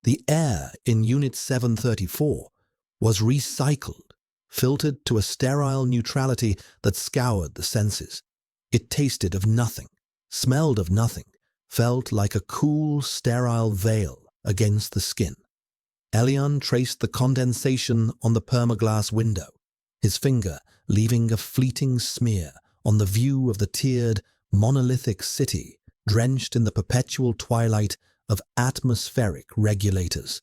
The air in Unit 734 was recycled, filtered to a sterile neutrality that scoured the senses. It tasted of nothing, smelled of nothing, felt like a cool, sterile veil against the skin. Elion traced the condensation on the permaglass window, his finger leaving a fleeting smear on the view of the tiered, monolithic city drenched in the perpetual twilight of atmospheric regulators.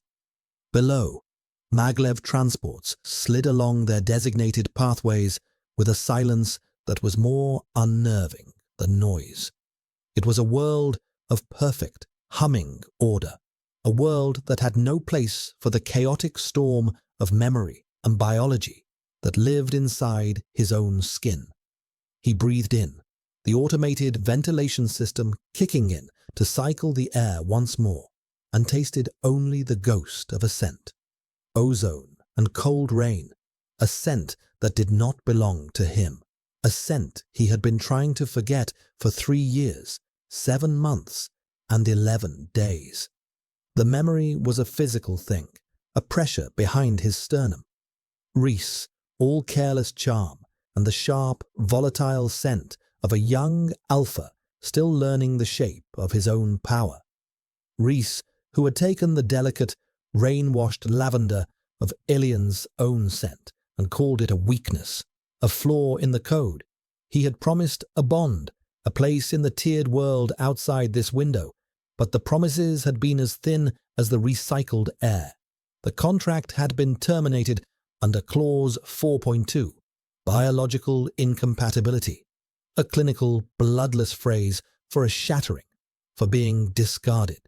Below, maglev transports slid along their designated pathways with a silence that was more unnerving than noise. It was a world of perfect, humming order, a world that had no place for the chaotic storm of memory and biology that lived inside his own skin. He breathed in, the automated ventilation system kicking in to cycle the air once more, and tasted only the ghost of a scent. Ozone and cold rain, a scent that did not belong to him, a scent he had been trying to forget for 3 years, 7 months, and 11 days. The memory was a physical thing, a pressure behind his sternum. Reese, all careless charm, and the sharp, volatile scent of a young alpha still learning the shape of his own power. Reese, who had taken the delicate, rain-washed lavender of Ilion's own scent and called it a weakness, a flaw in the code. He had promised a bond, a place in the tiered world outside this window, but the promises had been as thin as the recycled air. The contract had been terminated under Clause 4.2, biological incompatibility, a clinical, bloodless phrase for a shattering, for being discarded.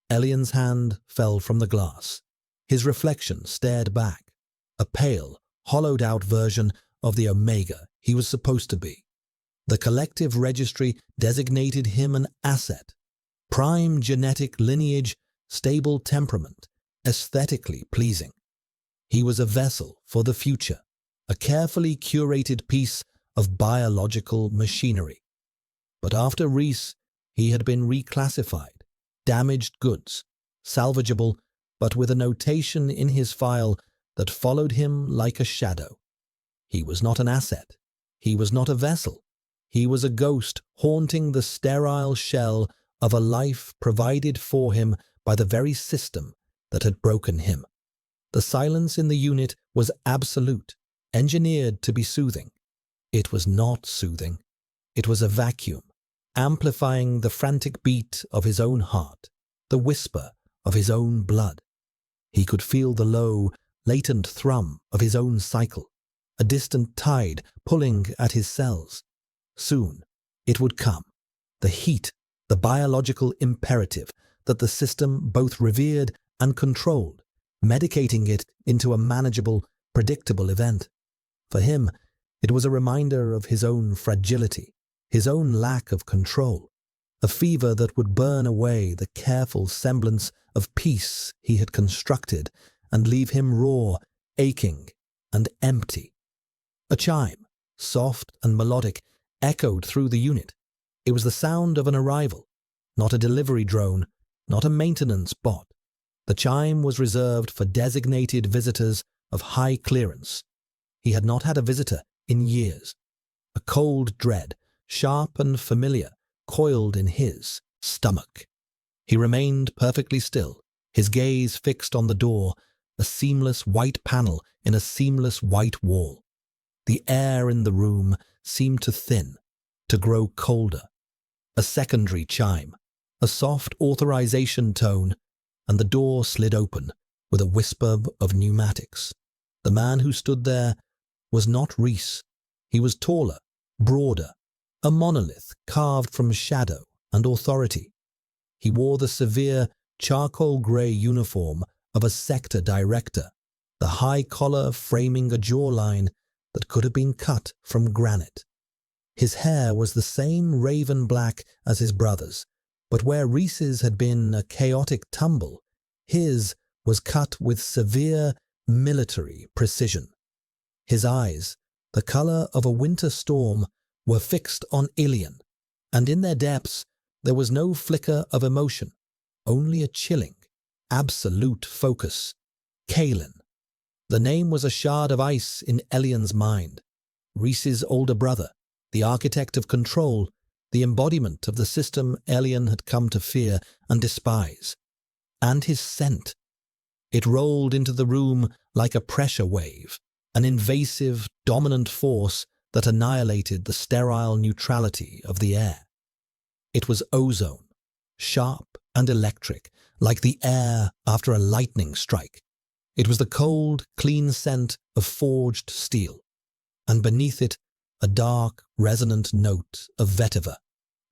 Elion's hand fell from the glass. His reflection stared back, a pale, hollowed-out version of the Omega he was supposed to be. The collective registry designated him an asset, prime genetic lineage, stable temperament, aesthetically pleasing. He was a vessel for the future, a carefully curated piece of biological machinery. But after Reese, he had been reclassified, damaged goods, salvageable, but with a notation in his file that followed him like a shadow. He was not an asset. He was not a vessel. He was a ghost haunting the sterile shell of a life provided for him by the very system that had broken him. The silence in the unit was absolute, engineered to be soothing. It was not soothing. It was a vacuum, amplifying the frantic beat of his own heart, the whisper of his own blood. He could feel the low, latent thrum of his own cycle, a distant tide pulling at his cells. Soon, it would come, the heat, the biological imperative that the system both revered and controlled, medicating it into a manageable, predictable event. For him, it was a reminder of his own fragility, his own lack of control, a fever that would burn away the careful semblance of peace he had constructed and leave him raw, aching, and empty. A chime, soft and melodic, echoed through the unit. It was the sound of an arrival, not a delivery drone, not a maintenance bot. The chime was reserved for designated visitors of high clearance. He had not had a visitor in years. A cold dread, sharp and familiar, coiled in his stomach. He remained perfectly still, his gaze fixed on the door, a seamless white panel in a seamless white wall. The air in the room seemed to thin, to grow colder. A secondary chime, a soft authorization tone, and the door slid open with a whisper of pneumatics. The man who stood there was not Reese. He was taller, broader, a monolith carved from shadow and authority. He wore the severe, charcoal-grey uniform of a sector director, the high collar framing a jawline that could have been cut from granite. His hair was the same raven black as his brother's, but where Reese's had been a chaotic tumble, his was cut with severe military precision. His eyes, the color of a winter storm, were fixed on Ilion, and in their depths there was no flicker of emotion, only a chilling, absolute focus. Kalen. The name was a shard of ice in Elian's mind. Reese's older brother, the architect of control, the embodiment of the system Elian had come to fear and despise. And his scent. It rolled into the room like a pressure wave, an invasive, dominant force that annihilated the sterile neutrality of the air. It was ozone, sharp and electric, like the air after a lightning strike. It was the cold, clean scent of forged steel, and beneath it a dark, resonant note of vetiver,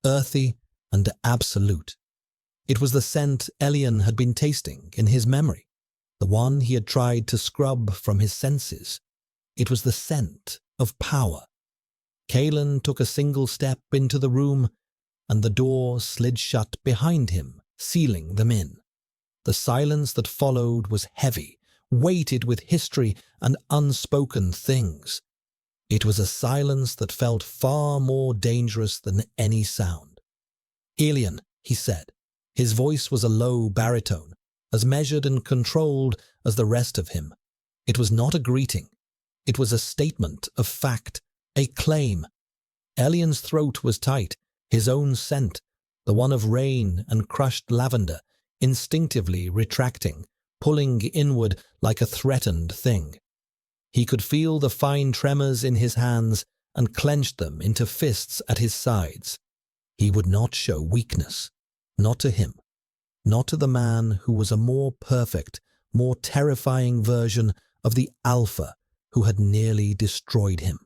earthy and absolute. It was the scent Elian had been tasting in his memory, the one he had tried to scrub from his senses. It was the scent of power. Kalen took a single step into the room, and the door slid shut behind him, sealing them in. The silence that followed was heavy, weighted with history and unspoken things. It was a silence that felt far more dangerous than any sound. "Elian," he said. His voice was a low baritone, as measured and controlled as the rest of him. It was not a greeting. It was a statement of fact, a claim. Elian's throat was tight, his own scent, the one of rain and crushed lavender, instinctively retracting, pulling inward like a threatened thing. He could feel the fine tremors in his hands and clenched them into fists at his sides. He would not show weakness, not to him, not to the man who was a more perfect, more terrifying version of the alpha who had nearly destroyed him.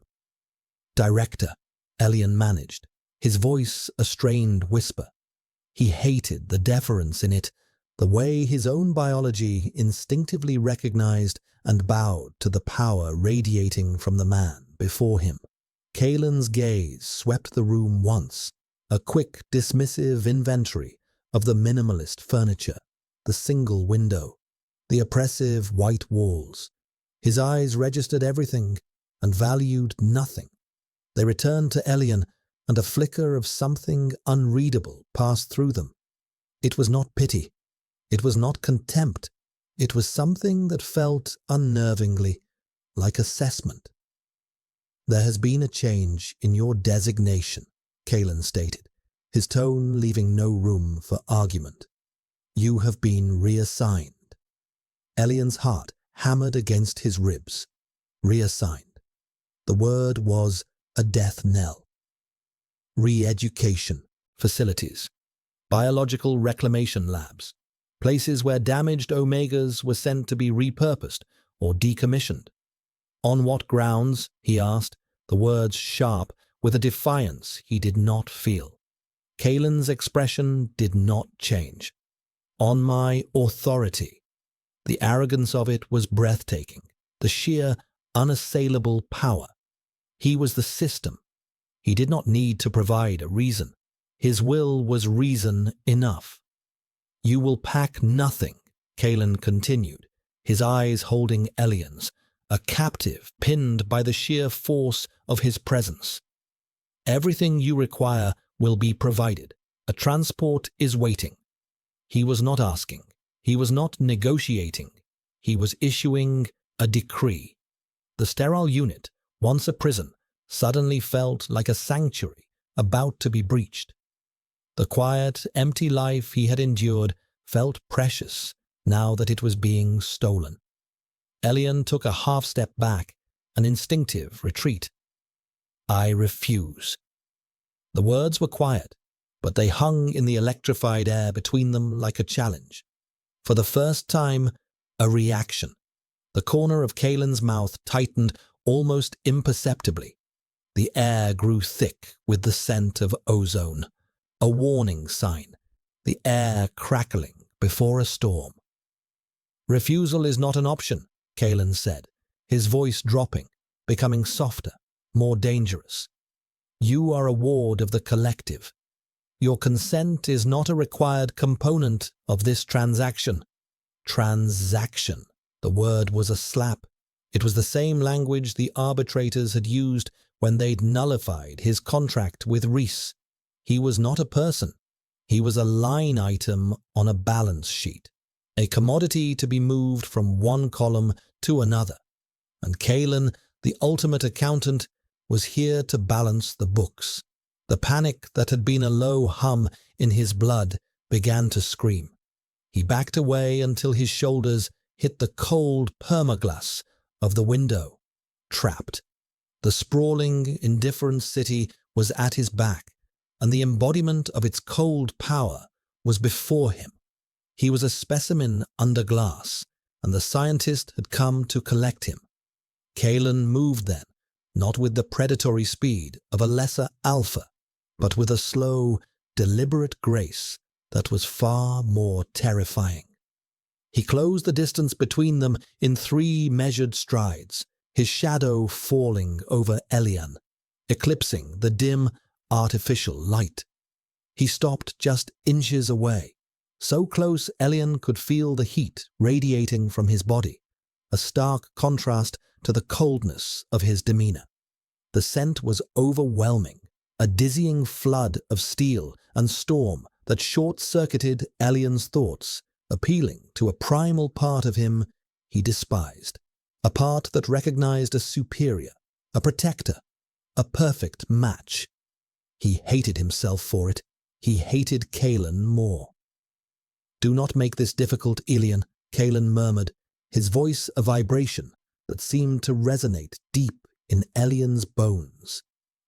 "Director," Elian managed, his voice a strained whisper. He hated the deference in it, the way his own biology instinctively recognized and bowed to the power radiating from the man before him. Kalen's gaze swept the room once, a quick, dismissive inventory of the minimalist furniture, the single window, the oppressive white walls. His eyes registered everything and valued nothing. They returned to Elian, and a flicker of something unreadable passed through them. It was not pity. It was not contempt. It was something that felt unnervingly like assessment. "There has been a change in your designation," Kalen stated, his tone leaving no room for argument. "You have been reassigned." Elian's heart hammered against his ribs. Reassigned. The word was a death knell. Re-education facilities, biological reclamation labs, places where damaged Omegas were sent to be repurposed or decommissioned. On what grounds, he asked, the words sharp with a defiance he did not feel. Kalen's expression did not change. "On my authority." The arrogance of it was breathtaking, the sheer, unassailable power. He was the system. He did not need to provide a reason. His will was reason enough. "You will pack nothing," Kalen continued, his eyes holding Elian's, a captive pinned by the sheer force of his presence. "Everything you require will be provided. A transport is waiting." He was not asking. He was not negotiating. He was issuing a decree. The sterile unit, once a prison, suddenly felt like a sanctuary about to be breached. The quiet, empty life he had endured felt precious now that it was being stolen. Elian took a half-step back, an instinctive retreat. "I refuse." The words were quiet, but they hung in the electrified air between them like a challenge. For the first time, a reaction. The corner of Kalen's mouth tightened almost imperceptibly. The air grew thick with the scent of ozone, a warning sign, the air crackling before a storm. "Refusal is not an option," Kalen said, his voice dropping, becoming softer, more dangerous. "You are a ward of the collective. Your consent is not a required component of this transaction." Transaction. The word was a slap. It was the same language the arbitrators had used when they'd nullified his contract with Reese. He was not a person. He was a line item on a balance sheet. a commodity to be moved from one column to another, and Kalen, the ultimate accountant, was here to balance the books. The panic that had been a low hum in his blood began to scream. He backed away until his shoulders hit the cold permaglass of the window. Trapped. The sprawling, indifferent city was at his back, and the embodiment of its cold power was before him. He was a specimen under glass, and the scientist had come to collect him. Kalen moved then, not with the predatory speed of a lesser alpha, but with a slow, deliberate grace that was far more terrifying. He closed the distance between them in 3 measured strides, his shadow falling over Elian, eclipsing the dim, artificial light. He stopped just inches away, so close Elian could feel the heat radiating from his body, a stark contrast to the coldness of his demeanor. The scent was overwhelming, a dizzying flood of steel and storm that short-circuited Elian's thoughts, appealing to a primal part of him he despised, a part that recognized a superior, a protector, a perfect match. He hated himself for it. He hated Kalen more. "Do not make this difficult, Elian," Kalen murmured, his voice a vibration that seemed to resonate deep in Elian's bones.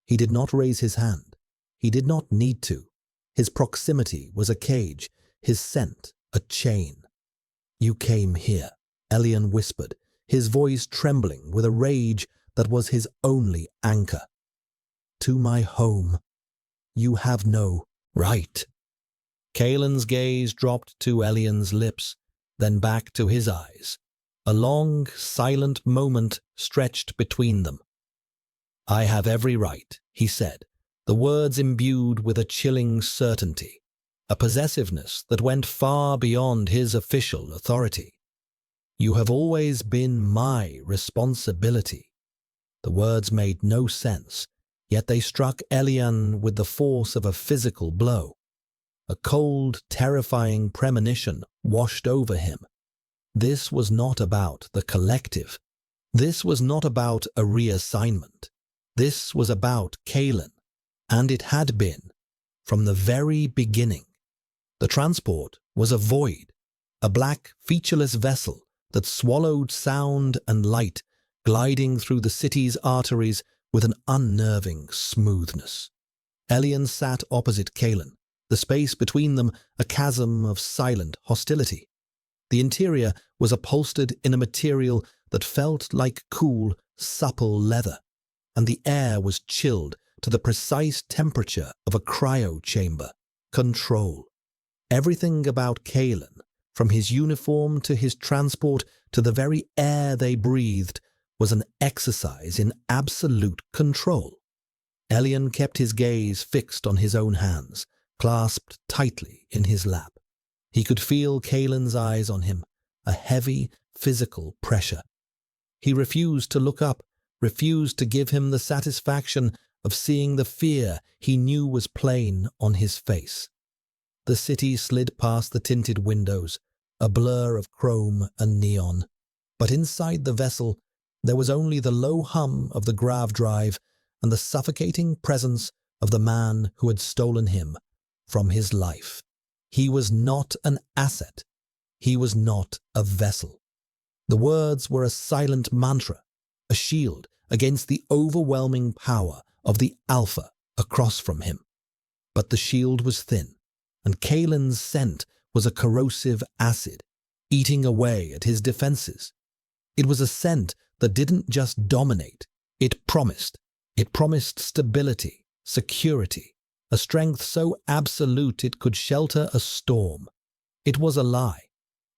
He did not raise his hand. He did not need to. His proximity was a cage, his scent a chain. "You came here," Elian whispered, his voice trembling with a rage that was his only anchor. "To my home. You have no right." Kalen's gaze dropped to Elian's lips, then back to his eyes. A long, silent moment stretched between them. "I have every right," he said, the words imbued with a chilling certainty, a possessiveness that went far beyond his official authority. "You have always been my responsibility." The words made no sense, yet they struck Elian with the force of a physical blow. A cold, terrifying premonition washed over him. This was not about the collective. This was not about a reassignment. This was about Kalen, and it had been from the very beginning. The transport was a void, a black, featureless vessel that swallowed sound and light, gliding through the city's arteries with an unnerving smoothness. Elian sat opposite Kalen, the space between them a chasm of silent hostility. The interior was upholstered in a material that felt like cool, supple leather, and the air was chilled to the precise temperature of a cryo chamber. Control. Everything about Kalen, from his uniform to his transport to the very air they breathed, was an exercise in absolute control. Elian kept his gaze fixed on his own hands, clasped tightly in his lap. He could feel Kalen's eyes on him, a heavy, physical pressure. He refused to look up, refused to give him the satisfaction of seeing the fear he knew was plain on his face. The city slid past the tinted windows, a blur of chrome and neon. But inside the vessel, there was only the low hum of the grav drive and the suffocating presence of the man who had stolen him from his life. He was not an asset. He was not a vessel. The words were a silent mantra, a shield against the overwhelming power of the alpha across from him. But the shield was thin, and Kalen's scent was a corrosive acid, eating away at his defenses. It was a scent that didn't just dominate, it promised. It promised stability, security, a strength so absolute it could shelter a storm. It was a lie.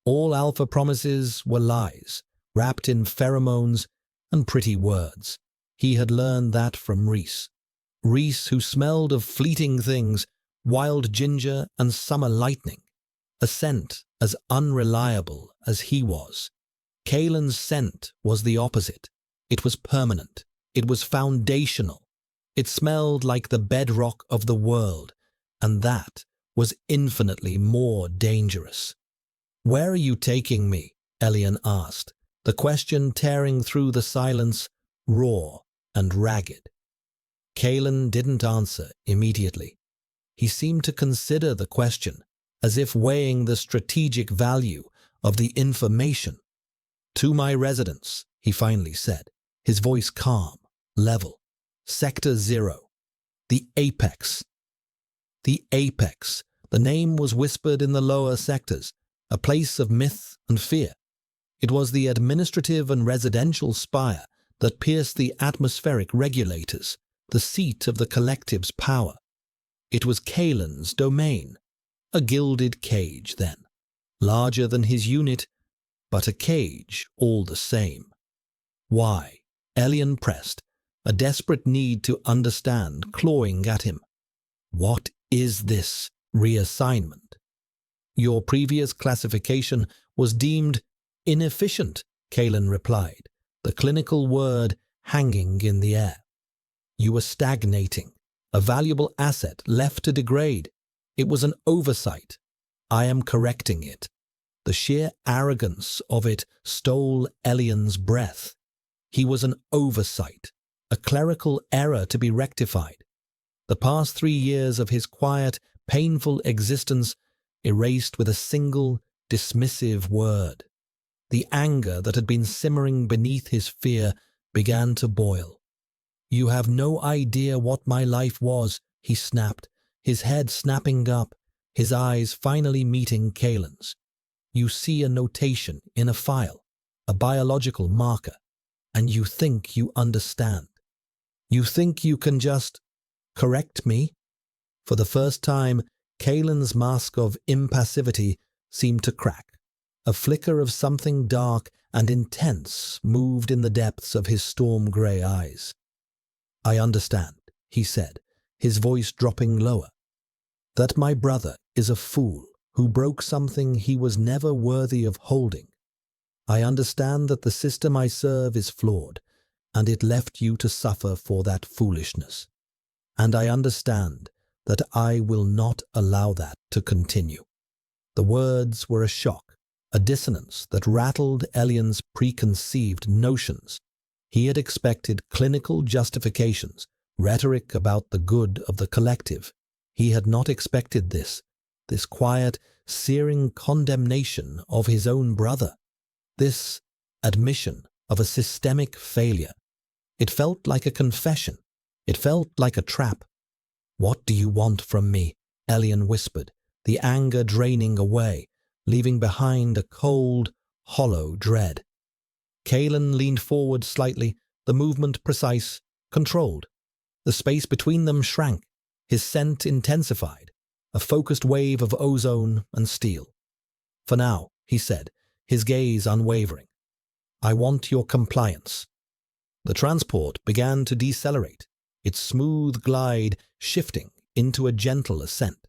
All alpha promises were lies, wrapped in pheromones and pretty words. He had learned that from Reese. Reese, who smelled of fleeting things, wild ginger and summer lightning, a scent as unreliable as he was. Kalen's scent was the opposite. It was permanent. It was foundational. It smelled like the bedrock of the world, and that was infinitely more dangerous. "Where are you taking me?" Elian asked, the question tearing through the silence, raw and ragged. Kalen didn't answer immediately. He seemed to consider the question, as if weighing the strategic value of the information. "To my residence," he finally said, his voice calm, level. "Sector 0. The Apex." The Apex. The name was whispered in the lower sectors, a place of myth and fear. It was the administrative and residential spire that pierced the atmospheric regulators, the seat of the collective's power. It was Kalen's domain, a gilded cage then, larger than his unit, but a cage all the same. Why? Elian pressed, a desperate need to understand clawing at him. "What is this reassignment?" "Your previous classification was deemed inefficient," Kalen replied, the clinical word hanging in the air. "You were stagnating, a valuable asset left to degrade. It was an oversight. I am correcting it." The sheer arrogance of it stole Elian's breath. He was an oversight, a clerical error to be rectified. The past 3 years of his quiet, painful existence erased with a single, dismissive word. The anger that had been simmering beneath his fear began to boil. "You have no idea what my life was," he snapped, his head snapping up, his eyes finally meeting Kalen's. "You see a notation in a file, a biological marker, and you think you understand. You think you can just correct me?" For the first time, Kalen's mask of impassivity seemed to crack. A flicker of something dark and intense moved in the depths of his storm-grey eyes. "I understand," he said, his voice dropping lower, "that my brother is a fool who broke something he was never worthy of holding. I understand that the system I serve is flawed, and it left you to suffer for that foolishness. And I understand that I will not allow that to continue." The words were a shock, a dissonance that rattled Elian's preconceived notions. He had expected clinical justifications, rhetoric about the good of the collective. He had not expected this quiet, searing condemnation of his own brother, this admission of a systemic failure. It felt like a confession. It felt like a trap. "What do you want from me?" Elian whispered, the anger draining away, leaving behind a cold, hollow dread. Kalen leaned forward slightly, the movement precise, controlled. The space between them shrank, his scent intensified, a focused wave of ozone and steel. "For now," he said, his gaze unwavering, "I want your compliance." The transport began to decelerate, its smooth glide shifting into a gentle ascent.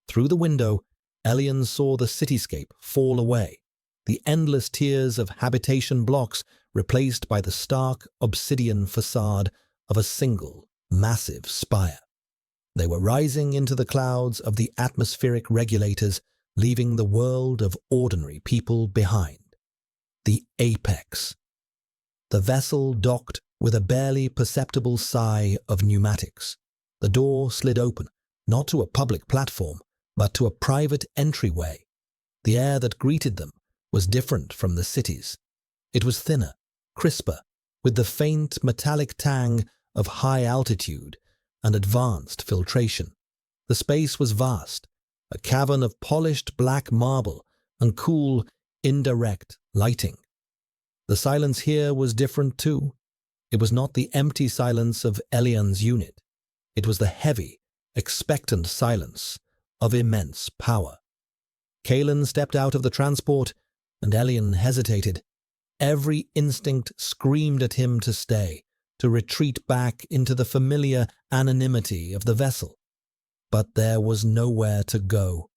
Through the window, Elian saw the cityscape fall away, the endless tiers of habitation blocks replaced by the stark obsidian facade of a single, massive spire. They were rising into the clouds of the atmospheric regulators, leaving the world of ordinary people behind. The Apex. The vessel docked with a barely perceptible sigh of pneumatics. The door slid open, not to a public platform, but to a private entryway. The air that greeted them was different from the city's. It was thinner, crisper, with the faint metallic tang of high altitude and advanced filtration. The space was vast, a cavern of polished black marble and cool, indirect lighting. The silence here was different too. It was not the empty silence of Elian's unit. It was the heavy, expectant silence of immense power. Kalen stepped out of the transport, and Elian hesitated. Every instinct screamed at him to stay, to retreat back into the familiar anonymity of the vessel. But there was nowhere to go.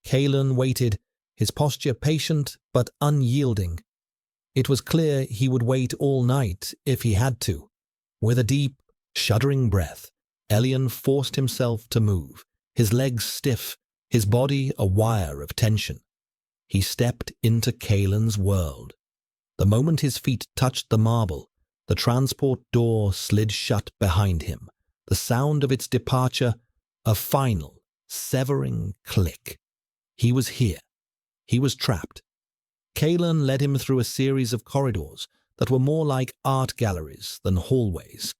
Kalen waited, his posture patient but unyielding. It was clear he would wait all night if he had to. With a deep, shuddering breath, Elian forced himself to move, his legs stiff, his body a wire of tension. He stepped into Kalen's world. The moment his feet touched the marble, the transport door slid shut behind him. The sound of its departure, a final, severing click. He was here. He was trapped. Kalen led him through a series of corridors that were more like art galleries than hallways.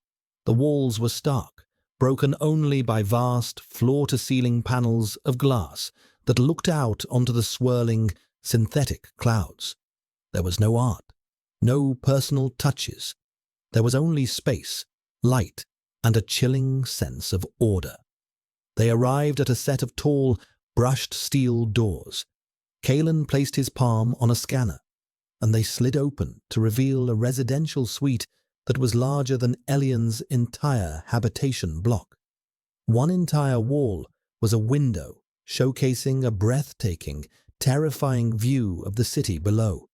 The walls were stark, broken only by vast, floor-to-ceiling panels of glass that looked out onto the swirling, synthetic clouds. There was no art, no personal touches. There was only space, light, and a chilling sense of order. They arrived at a set of tall, brushed steel doors. Kalen placed his palm on a scanner, and they slid open to reveal a residential suite that was larger than Elian's entire habitation block. One entire wall was a window showcasing a breathtaking, terrifying view of the city below,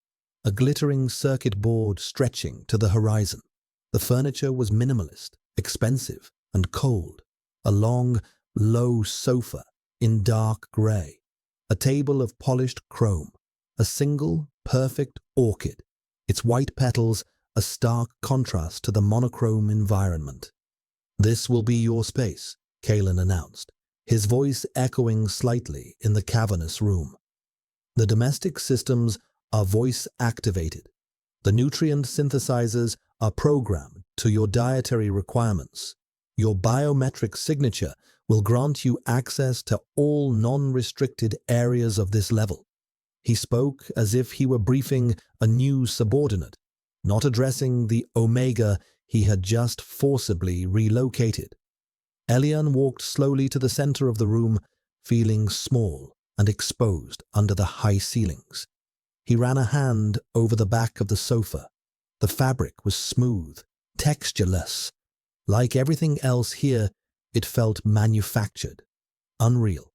a glittering circuit board stretching to the horizon. The furniture was minimalist, expensive, and cold. A long, low sofa in dark grey, a table of polished chrome, a single, perfect orchid, its white petals a stark contrast to the monochrome environment. "This will be your space," Kalen announced, his voice echoing slightly in the cavernous room. "The domestic systems are voice-activated. The nutrient synthesizers are programmed to your dietary requirements. Your biometric signature will grant you access to all non-restricted areas of this level." He spoke as if he were briefing a new subordinate, not addressing the Omega he had just forcibly relocated. Elian walked slowly to the center of the room, feeling small and exposed under the high ceilings. He ran a hand over the back of the sofa. The fabric was smooth, textureless. Like everything else here, it felt manufactured, unreal.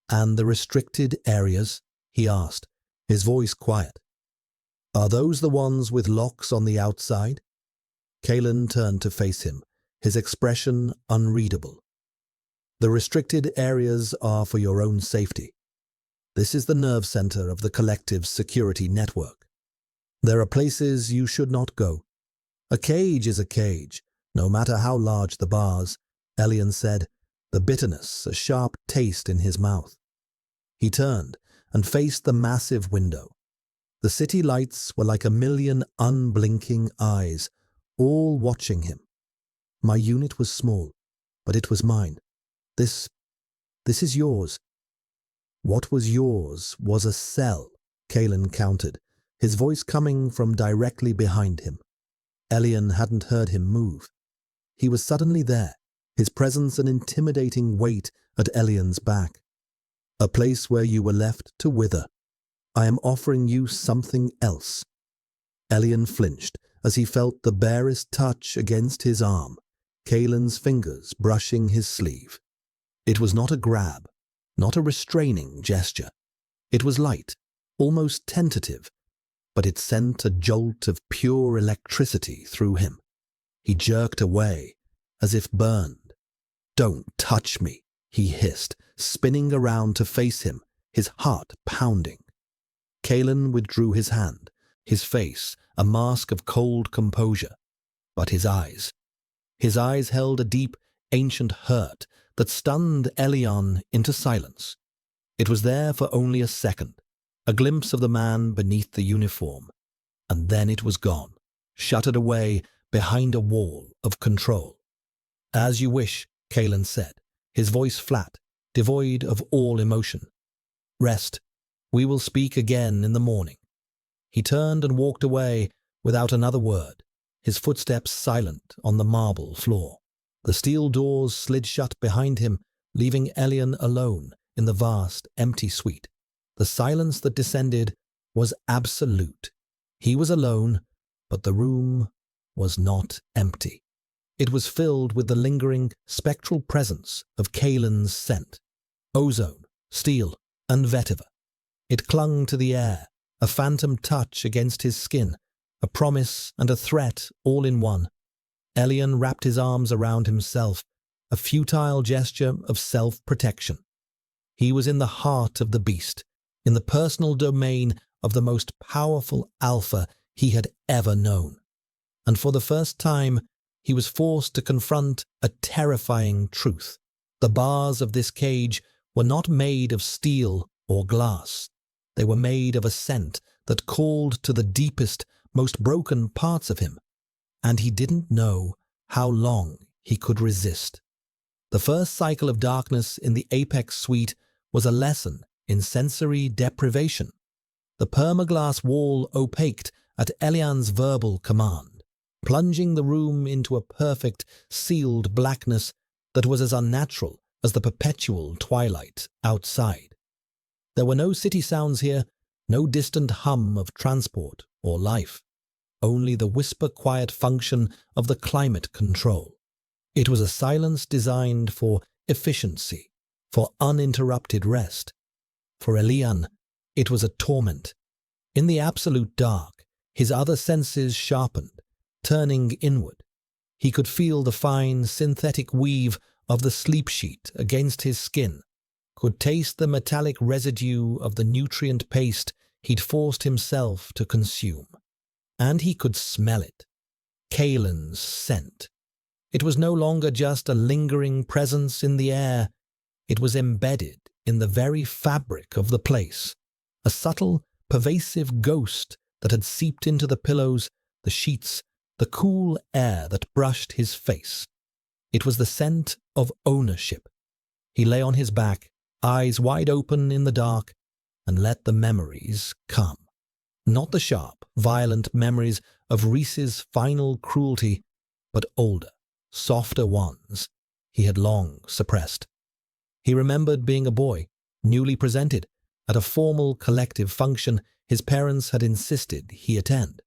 "And the restricted areas?" he asked, his voice quiet. "Are those the ones with locks on the outside?" Kalen turned to face him, his expression unreadable. "The restricted areas are for your own safety. This is the nerve center of the collective's security network. There are places you should not go. A cage is a cage, no matter how large the bars," Elian said, the bitterness a sharp taste in his mouth. He turned and faced the massive window. The city lights were like a million unblinking eyes, all watching him. "My unit was small, but it was mine. This is yours." What was yours was a cell, Kalen counted, his voice coming from directly behind him. Elian hadn't heard him move. He was suddenly there, his presence an intimidating weight at Elian's back. "A place where you were left to wither. I am offering you something else." Elian flinched as he felt the barest touch against his arm, Kalen's fingers brushing his sleeve. It was not a grab, not a restraining gesture. It was light, almost tentative, but it sent a jolt of pure electricity through him. He jerked away, as if burned. "Don't touch me," he hissed, spinning around to face him, his heart pounding. Kalen withdrew his hand, his face a mask of cold composure. But his eyes held a deep, ancient hurt that stunned Elian into silence. It was there for only a second, a glimpse of the man beneath the uniform, and then it was gone, shuttered away behind a wall of control. "As you wish," Kalen said, his voice flat, devoid of all emotion. "Rest. We will speak again in the morning." He turned and walked away without another word, his footsteps silent on the marble floor. The steel doors slid shut behind him, leaving Elian alone in the vast, empty suite. The silence that descended was absolute. He was alone, but the room was not empty. It was filled with the lingering, spectral presence of Kalen's scent. Ozone, steel, and vetiver. It clung to the air, a phantom touch against his skin, a promise and a threat all in one. Elian wrapped his arms around himself, a futile gesture of self-protection. He was in the heart of the beast, in the personal domain of the most powerful alpha he had ever known. And for the first time, he was forced to confront a terrifying truth. The bars of this cage were not made of steel or glass. They were made of a scent that called to the deepest, most broken parts of him, and he didn't know how long he could resist. The first cycle of darkness in the Apex suite was a lesson in sensory deprivation. The permaglass wall opaqued at Elian's verbal command, plunging the room into a perfect, sealed blackness that was as unnatural as the perpetual twilight outside. There were no city sounds here, no distant hum of transport or life, only the whisper-quiet function of the climate control. It was a silence designed for efficiency, for uninterrupted rest. For Elian, it was a torment. In the absolute dark, his other senses sharpened, turning inward. He could feel the fine, synthetic weave of the sleep sheet against his skin, could taste the metallic residue of the nutrient paste he'd forced himself to consume. And he could smell it. Kalen's scent. It was no longer just a lingering presence in the air. It was embedded in the very fabric of the place. A subtle, pervasive ghost that had seeped into the pillows, the sheets, the cool air that brushed his face. It was the scent of ownership. He lay on his back, eyes wide open in the dark, and let the memories come. Not the sharp, violent memories of Reese's final cruelty, but older, softer ones he had long suppressed. He remembered being a boy, newly presented, at a formal collective function his parents had insisted he attend.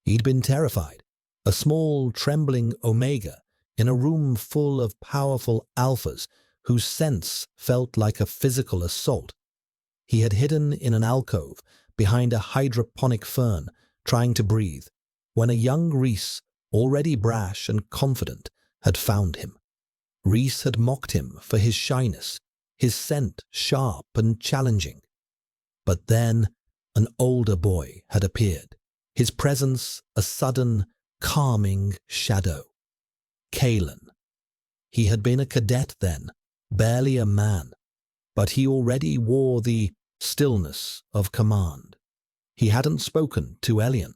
He'd been terrified, a small, trembling Omega in a room full of powerful alphas whose sense felt like a physical assault. He had hidden in an alcove behind a hydroponic fern, trying to breathe, when a young Reese, already brash and confident, had found him. Reese had mocked him for his shyness, his scent sharp and challenging. But then an older boy had appeared, his presence a sudden, calming shadow. Kalen. He had been a cadet then, barely a man, but he already wore the stillness of command. He hadn't spoken to Elian.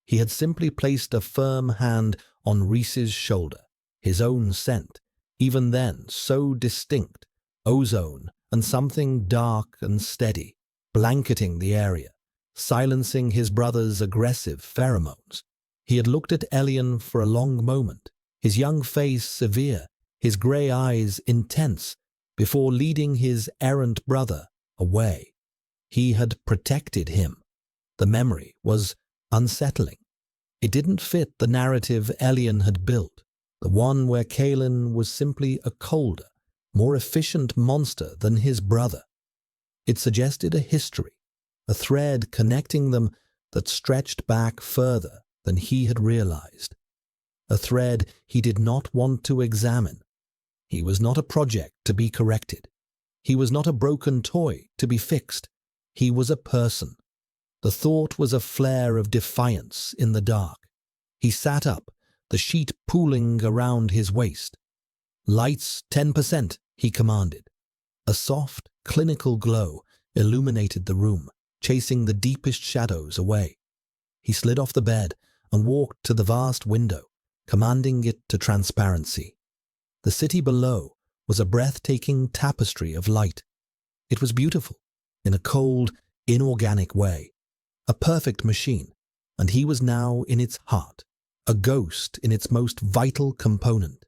He had simply placed a firm hand on Reese's shoulder, his own scent, even then so distinct, ozone and something dark and steady, blanketing the area, silencing his brother's aggressive pheromones. He had looked at Elian for a long moment, his young face severe, his grey eyes intense, before leading his errant brother away. He had protected him. The memory was unsettling. It didn't fit the narrative Elian had built, the one where Kalen was simply a colder, more efficient monster than his brother. It suggested a history, a thread connecting them that stretched back further than he had realized. A thread he did not want to examine. He was not a project to be corrected. He was not a broken toy to be fixed. He was a person. The thought was a flare of defiance in the dark. He sat up, the sheet pooling around his waist. "Lights 10%, he commanded. A soft, clinical glow illuminated the room, chasing the deepest shadows away. He slid off the bed and walked to the vast window, commanding it to transparency. The city below was a breathtaking tapestry of light. It was beautiful, in a cold, inorganic way. A perfect machine, and he was now in its heart, a ghost in its most vital component.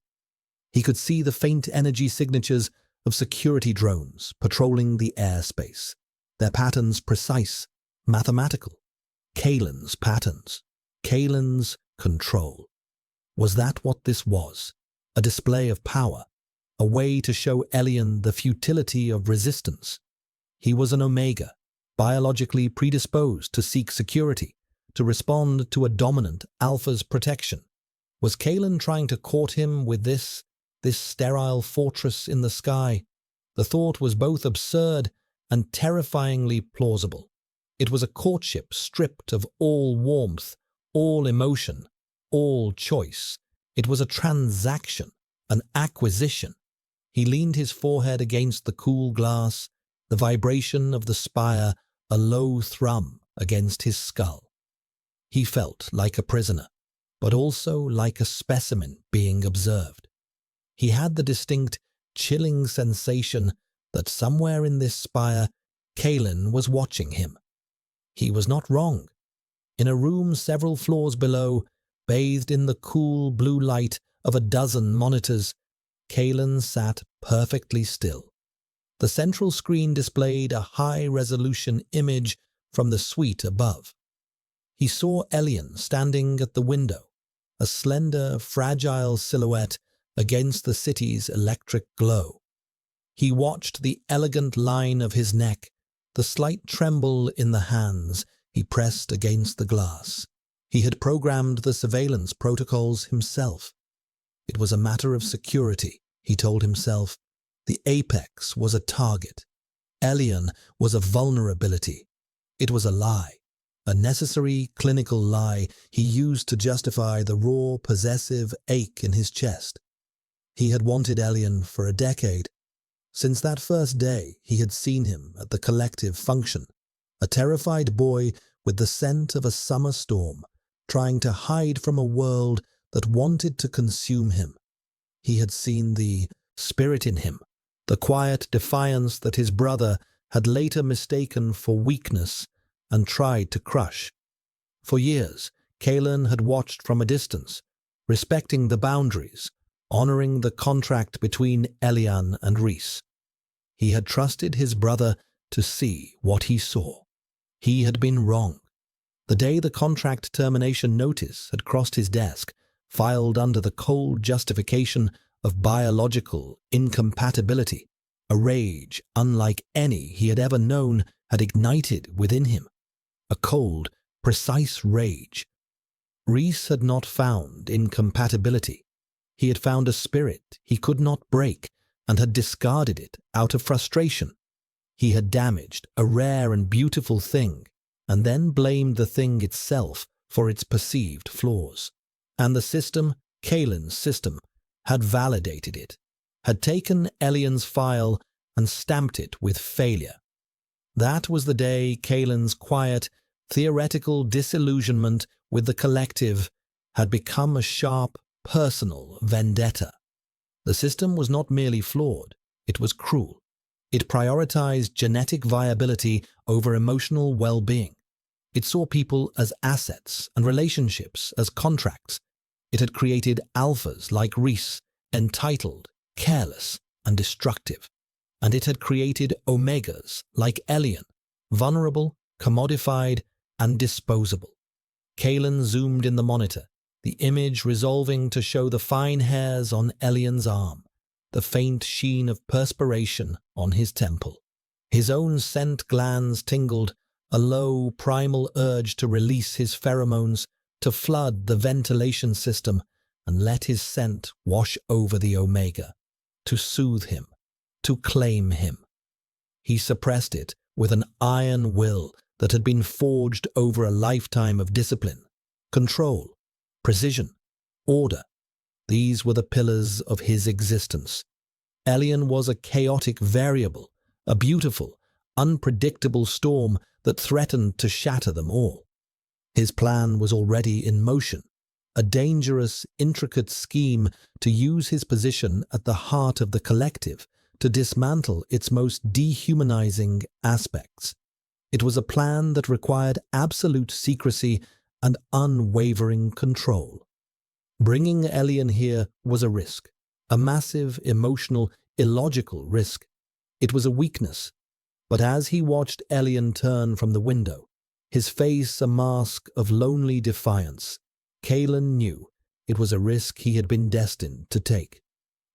He could see the faint energy signatures of security drones patrolling the airspace, their patterns precise, mathematical. Kalen's patterns, Kalen's control. Was that what this was? A display of power, a way to show Elian the futility of resistance. He was an Omega, biologically predisposed to seek security, to respond to a dominant alpha's protection. Was Kalen trying to court him with this sterile fortress in the sky? The thought was both absurd and terrifyingly plausible. It was a courtship stripped of all warmth, all emotion, all choice. It was a transaction, an acquisition. He leaned his forehead against the cool glass, the vibration of the spire a low thrum against his skull. He felt like a prisoner, but also like a specimen being observed. He had the distinct, chilling sensation that somewhere in this spire, Kalen was watching him. He was not wrong. In a room several floors below, bathed in the cool blue light of a dozen monitors, Kalen sat perfectly still. The central screen displayed a high-resolution image from the suite above. He saw Elian standing at the window, a slender, fragile silhouette against the city's electric glow. He watched the elegant line of his neck, the slight tremble in the hands he pressed against the glass. He had programmed the surveillance protocols himself. It was a matter of security, he told himself. The apex was a target. Elian was a vulnerability. It was a lie, a necessary clinical lie he used to justify the raw, possessive ache in his chest. He had wanted Elian for a decade. Since that first day, he had seen him at the collective function, a terrified boy with the scent of a summer storm, trying to hide from a world that wanted to consume him. He had seen the spirit in him, the quiet defiance that his brother had later mistaken for weakness and tried to crush. For years, Kalen had watched from a distance, respecting the boundaries, honoring the contract between Elian and Reese. He had trusted his brother to see what he saw. He had been wrong. The day the contract termination notice had crossed his desk, filed under the cold justification of biological incompatibility, a rage unlike any he had ever known had ignited within him. A cold, precise rage. Reese had not found incompatibility. He had found a spirit he could not break and had discarded it out of frustration. He had damaged a rare and beautiful thing and then blamed the thing itself for its perceived flaws. And the system, Kalen's system, had validated it, had taken Elian's file and stamped it with failure. That was the day Kalen's quiet, theoretical disillusionment with the collective had become a sharp, personal vendetta. The system was not merely flawed, it was cruel. It prioritized genetic viability over emotional well-being. It saw people as assets and relationships as contracts. It had created alphas like Reese, entitled, careless, and destructive. And it had created omegas like Elian, vulnerable, commodified, and disposable. Kalen zoomed in the monitor, the image resolving to show the fine hairs on Elian's arm, the faint sheen of perspiration on his temple. His own scent glands tingled, a low, primal urge to release his pheromones, to flood the ventilation system and let his scent wash over the Omega, to soothe him, to claim him. He suppressed it with an iron will that had been forged over a lifetime of discipline, control, precision, order. These were the pillars of his existence. Elian was a chaotic variable, a beautiful, unpredictable storm that threatened to shatter them all. His plan was already in motion, a dangerous, intricate scheme to use his position at the heart of the collective to dismantle its most dehumanizing aspects. It was a plan that required absolute secrecy and unwavering control. Bringing Elian here was a risk, a massive, emotional, illogical risk. It was a weakness. But as he watched Elian turn from the window, his face a mask of lonely defiance, Kalen knew it was a risk he had been destined to take.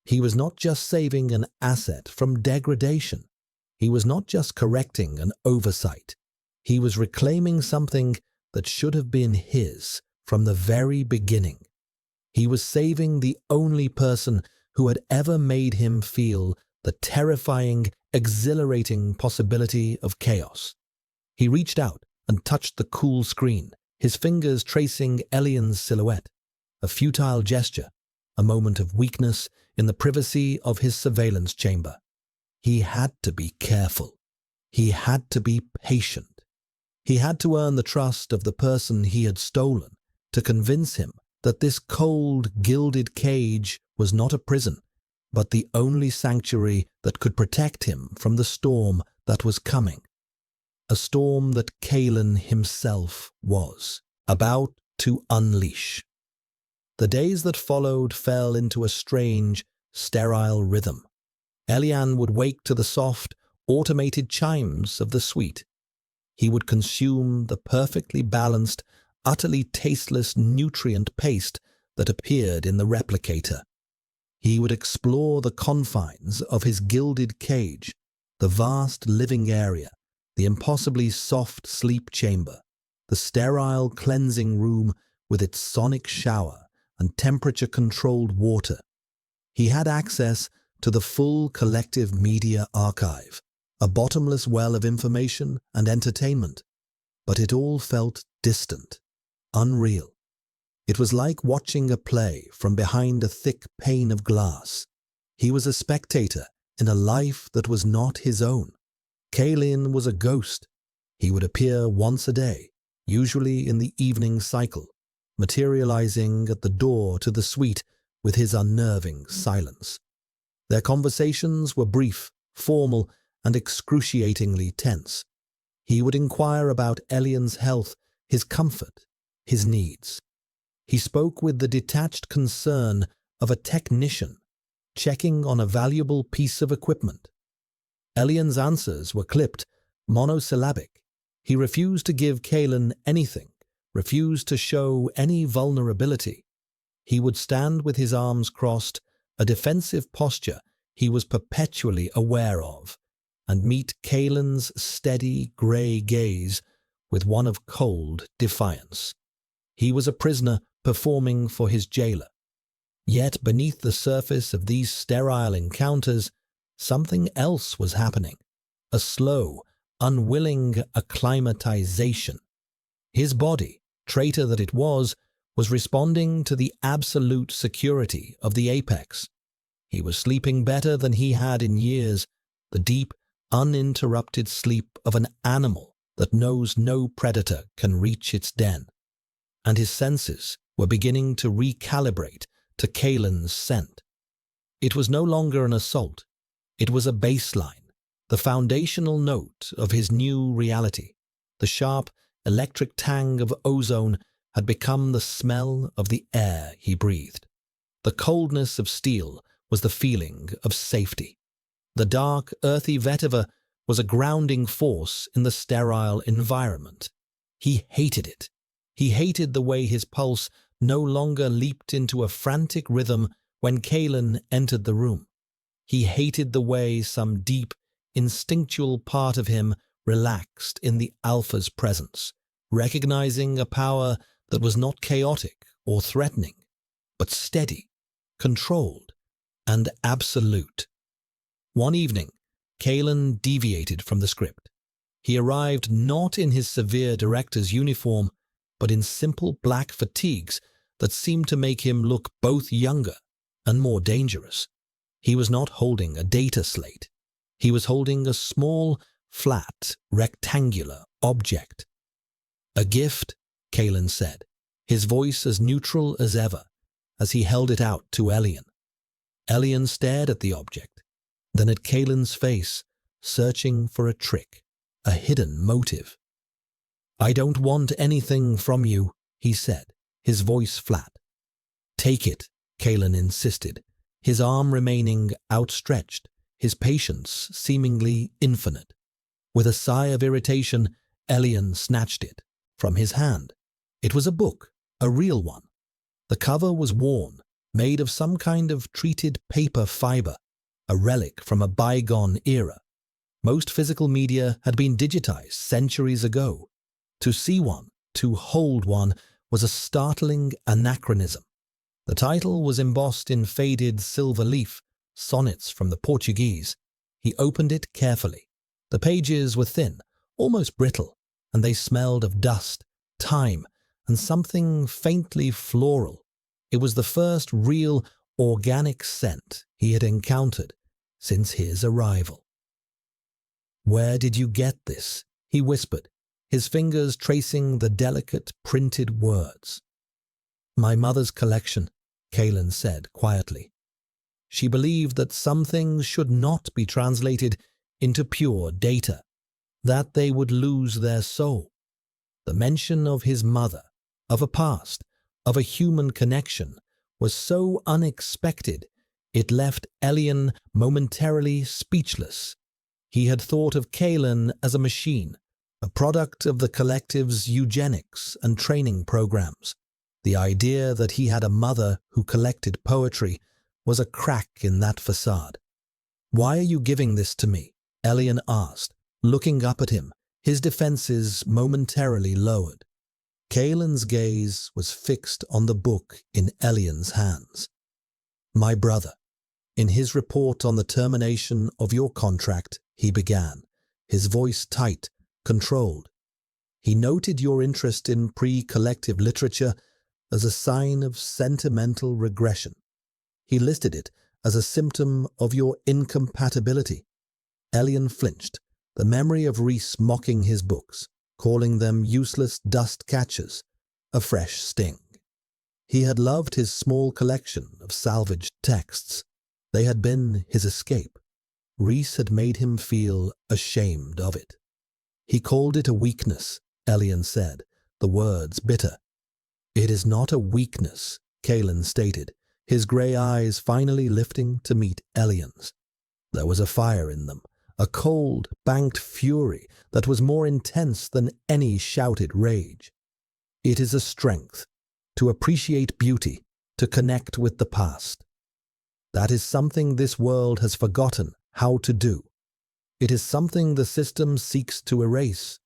He was not just saving an asset from degradation. He was not just correcting an oversight. He was reclaiming something that should have been his from the very beginning. He was saving the only person who had ever made him feel the terrifying exhilarating possibility of chaos. He reached out and touched the cool screen, his fingers tracing Elian's silhouette. A futile gesture, a moment of weakness in the privacy of his surveillance chamber. He had to be careful. He had to be patient. He had to earn the trust of the person he had stolen, to convince him that this cold, gilded cage was not a prison, but the only sanctuary that could protect him from the storm that was coming. A storm that Kalen himself was about to unleash. The days that followed fell into a strange, sterile rhythm. Elian would wake to the soft, automated chimes of the suite. He would consume the perfectly balanced, utterly tasteless nutrient paste that appeared in the replicator. He would explore the confines of his gilded cage, the vast living area, the impossibly soft sleep chamber, the sterile cleansing room with its sonic shower and temperature-controlled water. He had access to the full collective media archive, a bottomless well of information and entertainment. But it all felt distant, unreal. It was like watching a play from behind a thick pane of glass. He was a spectator in a life that was not his own. Kalen was a ghost. He would appear once a day, usually in the evening cycle, materializing at the door to the suite with his unnerving silence. Their conversations were brief, formal, and excruciatingly tense. He would inquire about Elian's health, his comfort, his needs. He spoke with the detached concern of a technician checking on a valuable piece of equipment. Elian's answers were clipped, monosyllabic. He refused to give Kalen anything, refused to show any vulnerability. He would stand with his arms crossed, a defensive posture he was perpetually aware of, and meet Kalen's steady grey gaze with one of cold defiance. He was a prisoner performing for his jailer. Yet beneath the surface of these sterile encounters, something else was happening, a slow, unwilling acclimatization. His body, traitor that it was responding to the absolute security of the apex. He was sleeping better than he had in years, the deep, uninterrupted sleep of an animal that knows no predator can reach its den. And his senses were beginning to recalibrate to Kalen's scent. It was no longer an assault. It was a baseline, the foundational note of his new reality. The sharp, electric tang of ozone had become the smell of the air he breathed. The coldness of steel was the feeling of safety. The dark, earthy vetiver was a grounding force in the sterile environment. He hated it. He hated the way his pulse no longer leaped into a frantic rhythm when Kalen entered the room. He hated the way some deep, instinctual part of him relaxed in the alpha's presence, recognizing a power that was not chaotic or threatening, but steady, controlled, and absolute. One evening, Kalen deviated from the script. He arrived not in his severe director's uniform, but in simple black fatigues that seemed to make him look both younger and more dangerous. He was not holding a data slate. He was holding a small, flat, rectangular object. "A gift," Kalen said, his voice as neutral as ever, as he held it out to Elian. Elian stared at the object, then at Kalen's face, searching for a trick, a hidden motive. "I don't want anything from you," he said, his voice flat. "Take it," Kalen insisted, his arm remaining outstretched, his patience seemingly infinite. With a sigh of irritation, Elian snatched it from his hand. It was a book, a real one. The cover was worn, made of some kind of treated paper fiber, a relic from a bygone era. Most physical media had been digitized centuries ago. To see one, to hold one, was a startling anachronism. The title was embossed in faded silver leaf, sonnets from the Portuguese. He opened it carefully. The pages were thin, almost brittle, and they smelled of dust, thyme, and something faintly floral. It was the first real, organic scent he had encountered since his arrival. "Where did you get this?" he whispered, his fingers tracing the delicate printed words. "My mother's collection," Kaelin said quietly. She believed that some things should not be translated into pure data, that they would lose their soul. The mention of his mother, of a past, of a human connection, was so unexpected it left Elian momentarily speechless. He had thought of Kaelin as a machine, a product of the collective's eugenics and training programs. The idea that he had a mother who collected poetry was a crack in that facade. "Why are you giving this to me?" Elian asked, looking up at him, his defenses momentarily lowered. Kaelin's gaze was fixed on the book in Elian's hands. "My brother, in his report on the termination of your contract," he began, his voice tight, controlled. "He noted your interest in pre-collective literature as a sign of sentimental regression. He listed it as a symptom of your incompatibility." Elian flinched, the memory of Rhys mocking his books, calling them useless dust catchers, a fresh sting. He had loved his small collection of salvaged texts. They had been his escape. Rhys had made him feel ashamed of it. "He called it a weakness," Elian said, the words bitter. "It is not a weakness," Kaelin stated, his grey eyes finally lifting to meet Elian's. There was a fire in them, a cold, banked fury that was more intense than any shouted rage. "It is a strength, to appreciate beauty, to connect with the past. That is something this world has forgotten how to do. It is something the system seeks to erase.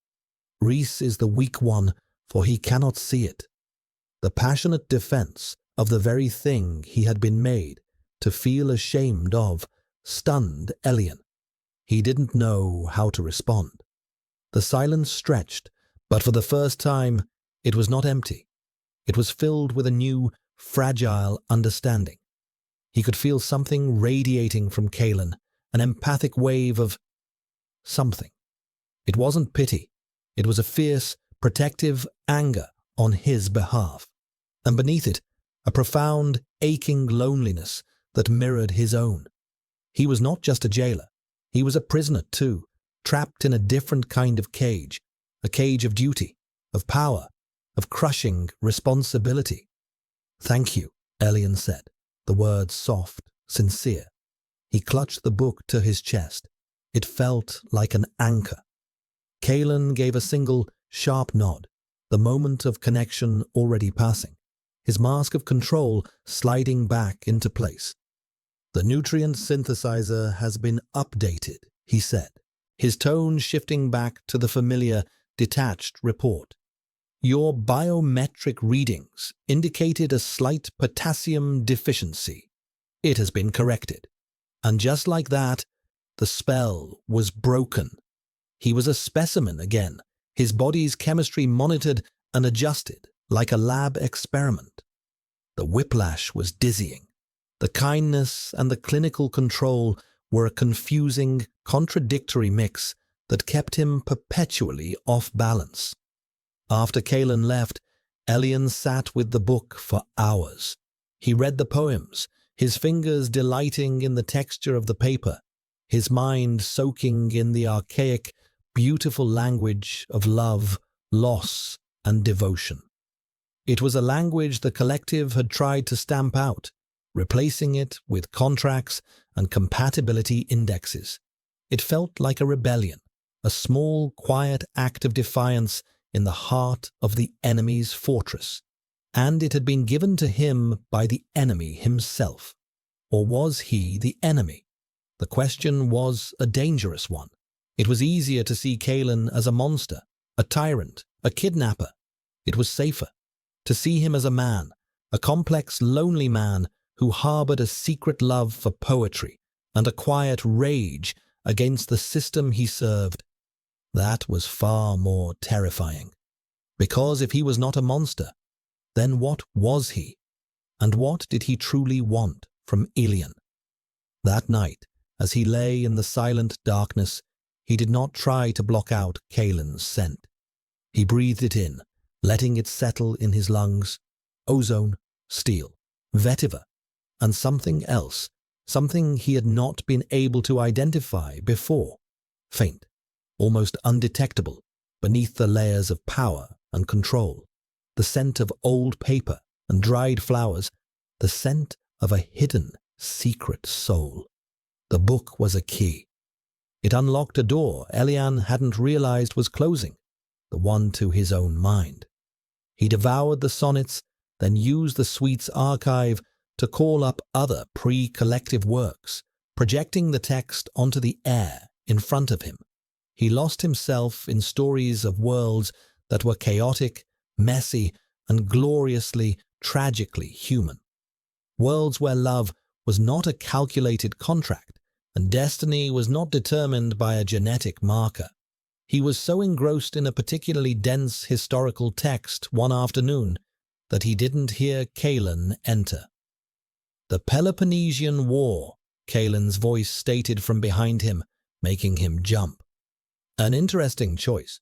Rhys is the weak one, for he cannot see it." The passionate defense of the very thing he had been made to feel ashamed of stunned Elian. He didn't know how to respond. The silence stretched, but for the first time, it was not empty. It was filled with a new, fragile understanding. He could feel something radiating from Kaelin, an empathic wave of something. It wasn't pity. It was a fierce, protective anger on his behalf. And beneath it, a profound, aching loneliness that mirrored his own. He was not just a jailer. He was a prisoner too, trapped in a different kind of cage, a cage of duty, of power, of crushing responsibility. "Thank you," Elian said, the words soft, sincere. He clutched the book to his chest. It felt like an anchor. Kaelin gave a single, sharp nod, the moment of connection already passing, his mask of control sliding back into place. "The nutrient synthesizer has been updated," he said, his tone shifting back to the familiar, detached report. "Your biometric readings indicated a slight potassium deficiency. It has been corrected." And just like that, the spell was broken. He was a specimen again, his body's chemistry monitored and adjusted like a lab experiment. The whiplash was dizzying. The kindness and the clinical control were a confusing, contradictory mix that kept him perpetually off balance. After Kaelin left, Elian sat with the book for hours. He read the poems, his fingers delighting in the texture of the paper, his mind soaking in the archaic, beautiful language of love, loss, and devotion. It was a language the collective had tried to stamp out, replacing it with contracts and compatibility indexes. It felt like a rebellion, a small, quiet act of defiance in the heart of the enemy's fortress. And it had been given to him by the enemy himself. Or was he the enemy? The question was a dangerous one. It was easier to see Kaelin as a monster, a tyrant, a kidnapper. It was safer to see him as a man, a complex, lonely man who harbored a secret love for poetry and a quiet rage against the system he served. That was far more terrifying. Because if he was not a monster, then what was he? And what did he truly want from Ilian? That night, as he lay in the silent darkness, he did not try to block out Kalen's scent. He breathed it in, letting it settle in his lungs. Ozone, steel, vetiver, and something else, something he had not been able to identify before. Faint, almost undetectable, beneath the layers of power and control. The scent of old paper and dried flowers, the scent of a hidden, secret soul. The book was a key. It unlocked a door Ilian hadn't realized was closing, the one to his own mind. He devoured the sonnets, then used the suite's archive to call up other pre-collective works, projecting the text onto the air in front of him. He lost himself in stories of worlds that were chaotic, messy, and gloriously, tragically human. Worlds where love was not a calculated contract, and destiny was not determined by a genetic marker. He was so engrossed in a particularly dense historical text one afternoon that he didn't hear Kalen enter. "The Peloponnesian War," Kalen's voice stated from behind him, making him jump. An interesting choice.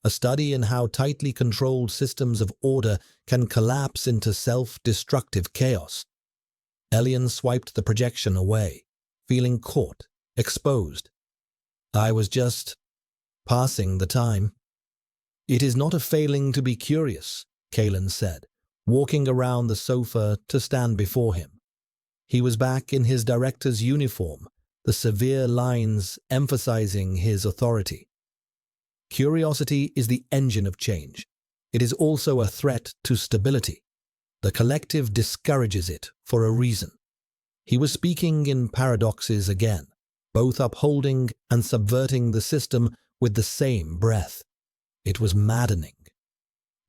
A study in how tightly controlled systems of order can collapse into self-destructive chaos. Ilian swiped the projection away, feeling caught, exposed. "I was just passing the time." "It is not a failing to be curious," Kalen said, walking around the sofa to stand before him. He was back in his director's uniform, the severe lines emphasizing his authority. "Curiosity is the engine of change. It is also a threat to stability. The collective discourages it for a reason." He was speaking in paradoxes again, both upholding and subverting the system with the same breath. It was maddening.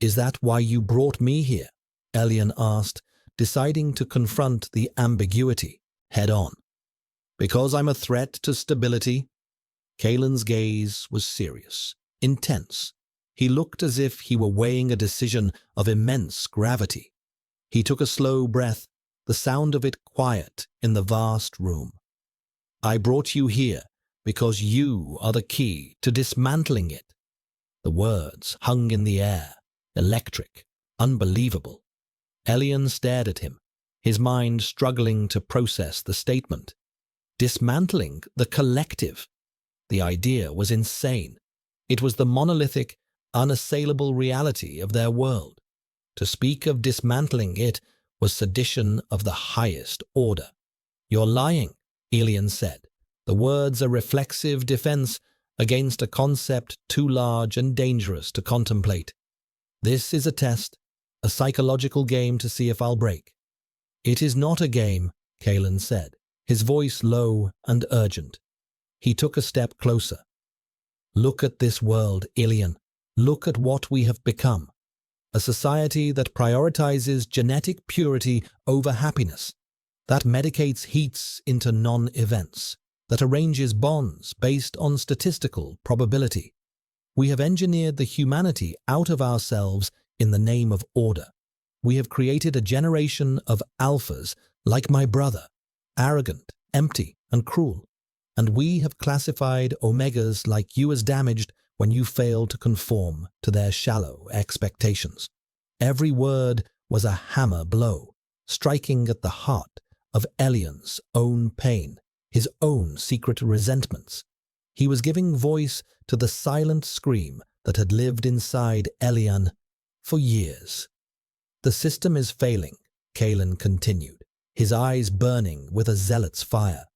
"Is that why you brought me here?" Ilian asked, deciding to confront the ambiguity head-on. "Because I'm a threat to stability?" Kalen's gaze was serious, intense. He looked as if he were weighing a decision of immense gravity. He took a slow breath, the sound of it quiet in the vast room. "I brought you here because you are the key to dismantling it." The words hung in the air, electric, unbelievable. Ilian stared at him, his mind struggling to process the statement. Dismantling the collective. The idea was insane. It was the monolithic, unassailable reality of their world. To speak of dismantling it was sedition of the highest order. "You're lying," Ilian said, the words a reflexive defense against a concept too large and dangerous to contemplate. "This is a test, a psychological game to see if I'll break." "It is not a game," Kalen said, his voice low and urgent. He took a step closer. "Look at this world, Ilian. Look at what we have become. A society that prioritizes genetic purity over happiness, that medicates heats into non-events, that arranges bonds based on statistical probability. We have engineered the humanity out of ourselves in the name of order. We have created a generation of alphas like my brother, arrogant, empty, and cruel. And we have classified omegas like you as damaged when you fail to conform to their shallow expectations." Every word was a hammer blow, striking at the heart of Ilian's own pain, his own secret resentments. He was giving voice to the silent scream that had lived inside Ilian for years. "The system is failing," Kalen continued, his eyes burning with a zealot's fire.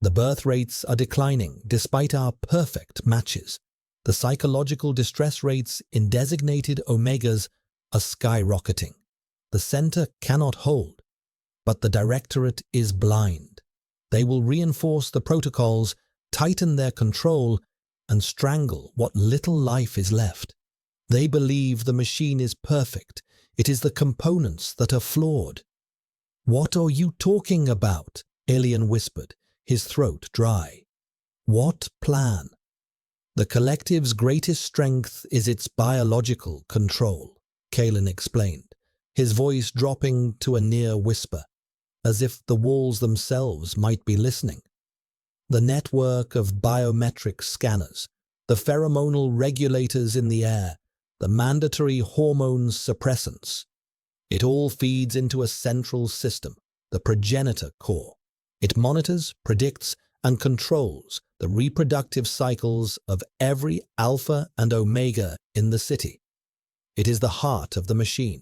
"The birth rates are declining despite our perfect matches. The psychological distress rates in designated omegas are skyrocketing. The center cannot hold, but the directorate is blind. They will reinforce the protocols, tighten their control, and strangle what little life is left. They believe the machine is perfect. It is the components that are flawed." "What are you talking about?" Ilian whispered, his throat dry. What plan? The collective's greatest strength is its biological control, Kalen explained, his voice dropping to a near whisper, as if the walls themselves might be listening. The network of biometric scanners, the pheromonal regulators in the air, the mandatory hormone suppressants. It all feeds into a central system, the progenitor core. It monitors, predicts, and controls the reproductive cycles of every alpha and omega in the city. It is the heart of the machine,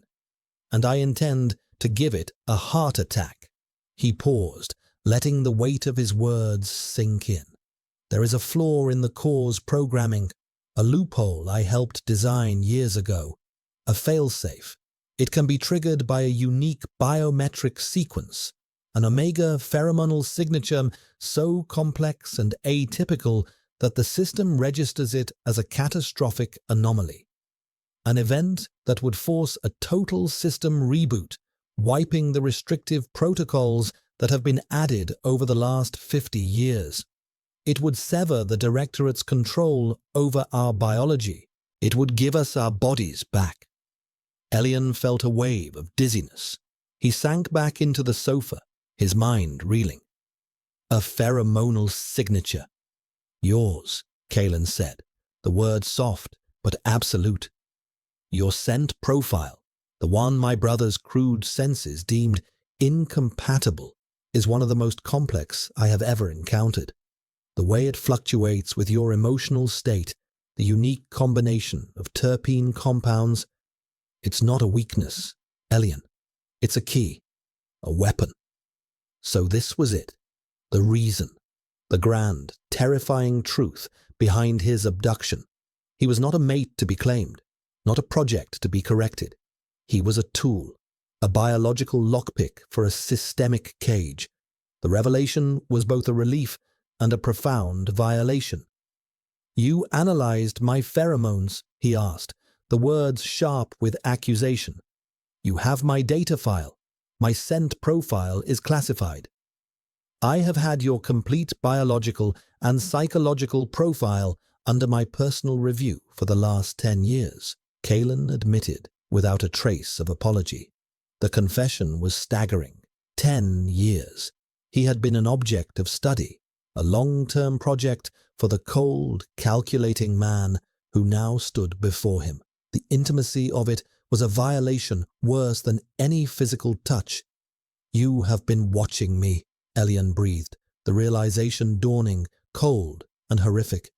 and I intend to give it a heart attack. He paused, letting the weight of his words sink in. There is a flaw in the core's programming, a loophole I helped design years ago, a failsafe. It can be triggered by a unique biometric sequence, an omega pheromonal signature so complex and atypical that the system registers it as a catastrophic anomaly. An event that would force a total system reboot, wiping the restrictive protocols that have been added over the last 50 years. It would sever the Directorate's control over our biology. It would give us our bodies back. Elian felt a wave of dizziness. He sank back into the sofa, his mind reeling. A pheromonal signature. Yours, Kalen said, the word soft but absolute. Your scent profile, the one my brother's crude senses deemed incompatible, is one of the most complex I have ever encountered. The way it fluctuates with your emotional state, the unique combination of terpene compounds, it's not a weakness, Elian. It's a key, a weapon. So this was it, the reason, the grand, terrifying truth behind his abduction. He was not a mate to be claimed, not a project to be corrected. He was a tool, a biological lockpick for a systemic cage. The revelation was both a relief and a profound violation. You analyzed my pheromones, he asked, the words sharp with accusation. You have my data file. My scent profile is classified. I have had your complete biological and psychological profile under my personal review for the last 10 years, Kalen admitted without a trace of apology. The confession was staggering. 10 years. He had been an object of study, a long-term project for the cold, calculating man who now stood before him. The intimacy of it was a violation worse than any physical touch. You have been watching me, Elian breathed, the realization dawning, cold and horrific.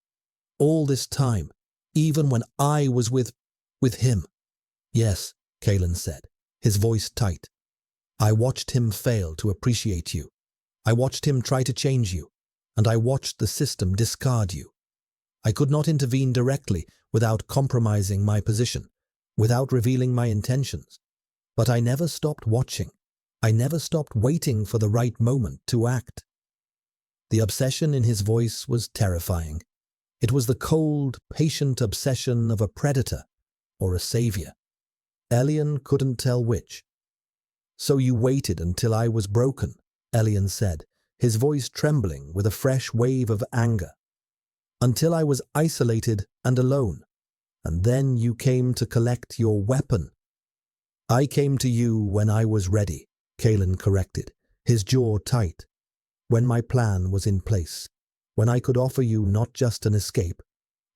All this time, even when I was with him. Yes, Kalen said, his voice tight. I watched him fail to appreciate you. I watched him try to change you, and I watched the system discard you. I could not intervene directly without compromising my position, without revealing my intentions. But I never stopped watching. I never stopped waiting for the right moment to act. The obsession in his voice was terrifying. It was the cold, patient obsession of a predator or a savior. Elian couldn't tell which. So you waited until I was broken, Elian said, his voice trembling with a fresh wave of anger. Until I was isolated and alone, and then you came to collect your weapon. I came to you when I was ready, Kalen corrected, his jaw tight. When my plan was in place, when I could offer you not just an escape,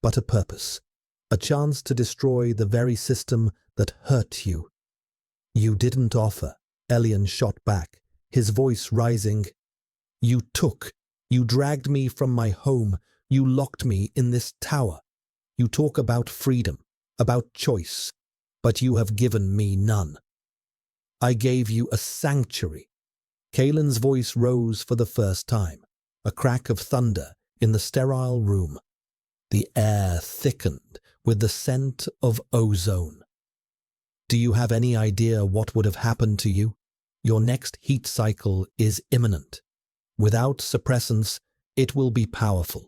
but a purpose, a chance to destroy the very system that hurt you. You didn't offer, Elian shot back, his voice rising. You took, you dragged me from my home, you locked me in this tower. You talk about freedom, about choice, but you have given me none. I gave you a sanctuary. Kalen's voice rose for the first time, a crack of thunder in the sterile room. The air thickened with the scent of ozone. Do you have any idea what would have happened to you? Your next heat cycle is imminent. Without suppressants, it will be powerful.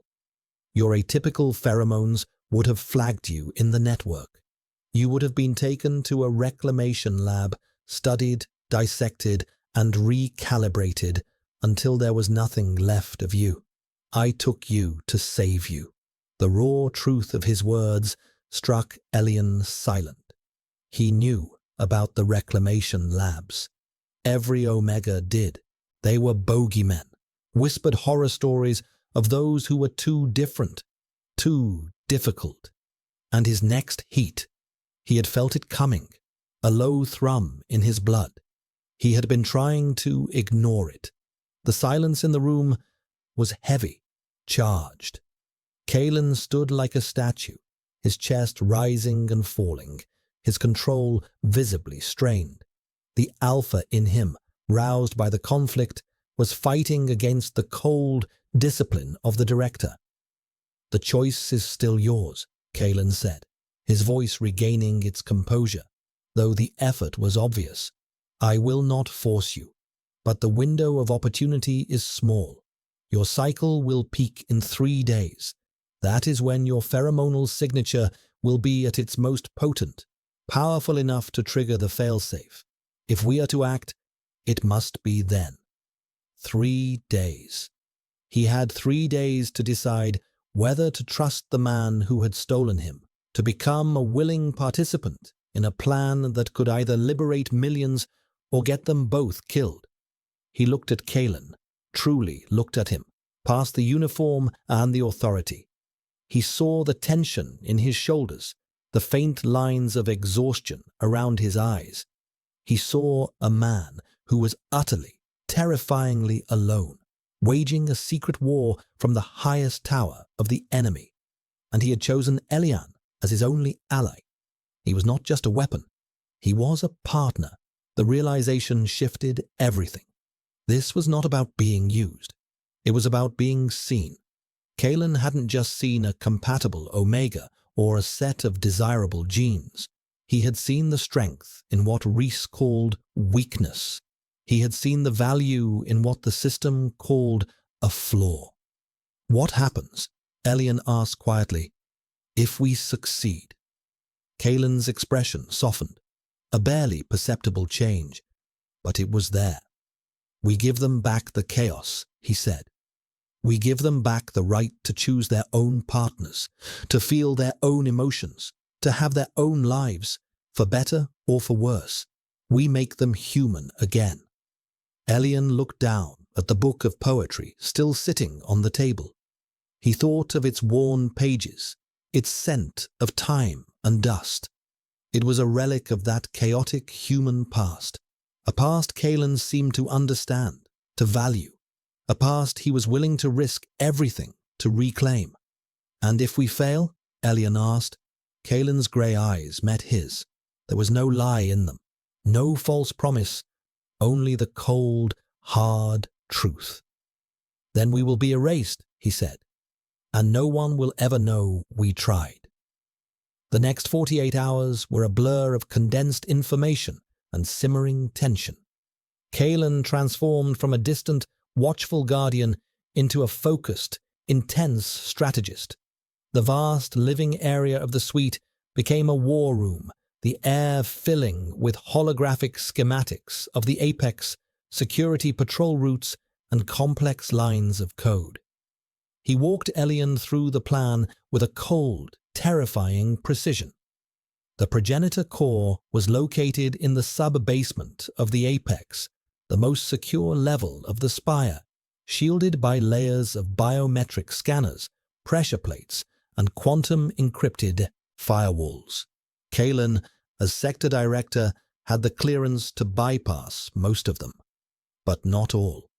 Your atypical pheromones would have flagged you in the network. You would have been taken to a reclamation lab, studied, dissected, and recalibrated until there was nothing left of you. I took you to save you. The raw truth of his words struck Elian silent. He knew about the reclamation labs. Every Omega did. They were bogeymen, whispered horror stories of those who were too different, too difficult. And his next heat, he had felt it coming, a low thrum in his blood. He had been trying to ignore it. The silence in the room was heavy, charged. Kalen stood like a statue, his chest rising and falling, his control visibly strained. The alpha in him, roused by the conflict, was fighting against the cold discipline of the director. "The choice is still yours," Kalen said, his voice regaining its composure, though the effort was obvious. "I will not force you, but the window of opportunity is small. Your cycle will peak in 3 days. That is when your pheromonal signature will be at its most potent, powerful enough to trigger the failsafe. If we are to act, it must be then." 3 days. He had 3 days to decide whether to trust the man who had stolen him, to become a willing participant in a plan that could either liberate millions or get them both killed. He looked at Kalen, truly looked at him, past the uniform and the authority. He saw the tension in his shoulders, the faint lines of exhaustion around his eyes. He saw a man who was utterly, terrifyingly alone, waging a secret war from the highest tower of the enemy. And he had chosen Elian as his only ally. He was not just a weapon. He was a partner. The realization shifted everything. This was not about being used. It was about being seen. Kalen hadn't just seen a compatible Omega or a set of desirable genes. He had seen the strength in what Reese called weakness. He had seen the value in what the system called a flaw. "What happens?" Elian asked quietly. "If we succeed?" Kalen's expression softened, a barely perceptible change, but it was there. "We give them back the chaos," he said. "We give them back the right to choose their own partners, to feel their own emotions, to have their own lives, for better or for worse. We make them human again." Elian looked down at the book of poetry still sitting on the table. He thought of its worn pages, its scent of time and dust. It was a relic of that chaotic human past, a past Kalen seemed to understand, to value, a past he was willing to risk everything to reclaim. "And if we fail?" Elian asked. Kalen's grey eyes met his. There was no lie in them, no false promise, only the cold, hard truth. "Then we will be erased," he said, "and no one will ever know we tried." The next 48 hours were a blur of condensed information and simmering tension. Kalen transformed from a distant, watchful guardian into a focused, intense strategist. The vast living area of the suite became a war room, the air filling with holographic schematics of the apex, security patrol routes, and complex lines of code. He walked Elian through the plan with a cold, terrifying precision. The progenitor core was located in the sub-basement of the apex, the most secure level of the spire, shielded by layers of biometric scanners, pressure plates, and quantum-encrypted firewalls. Kalen, as sector director, had the clearance to bypass most of them, but not all.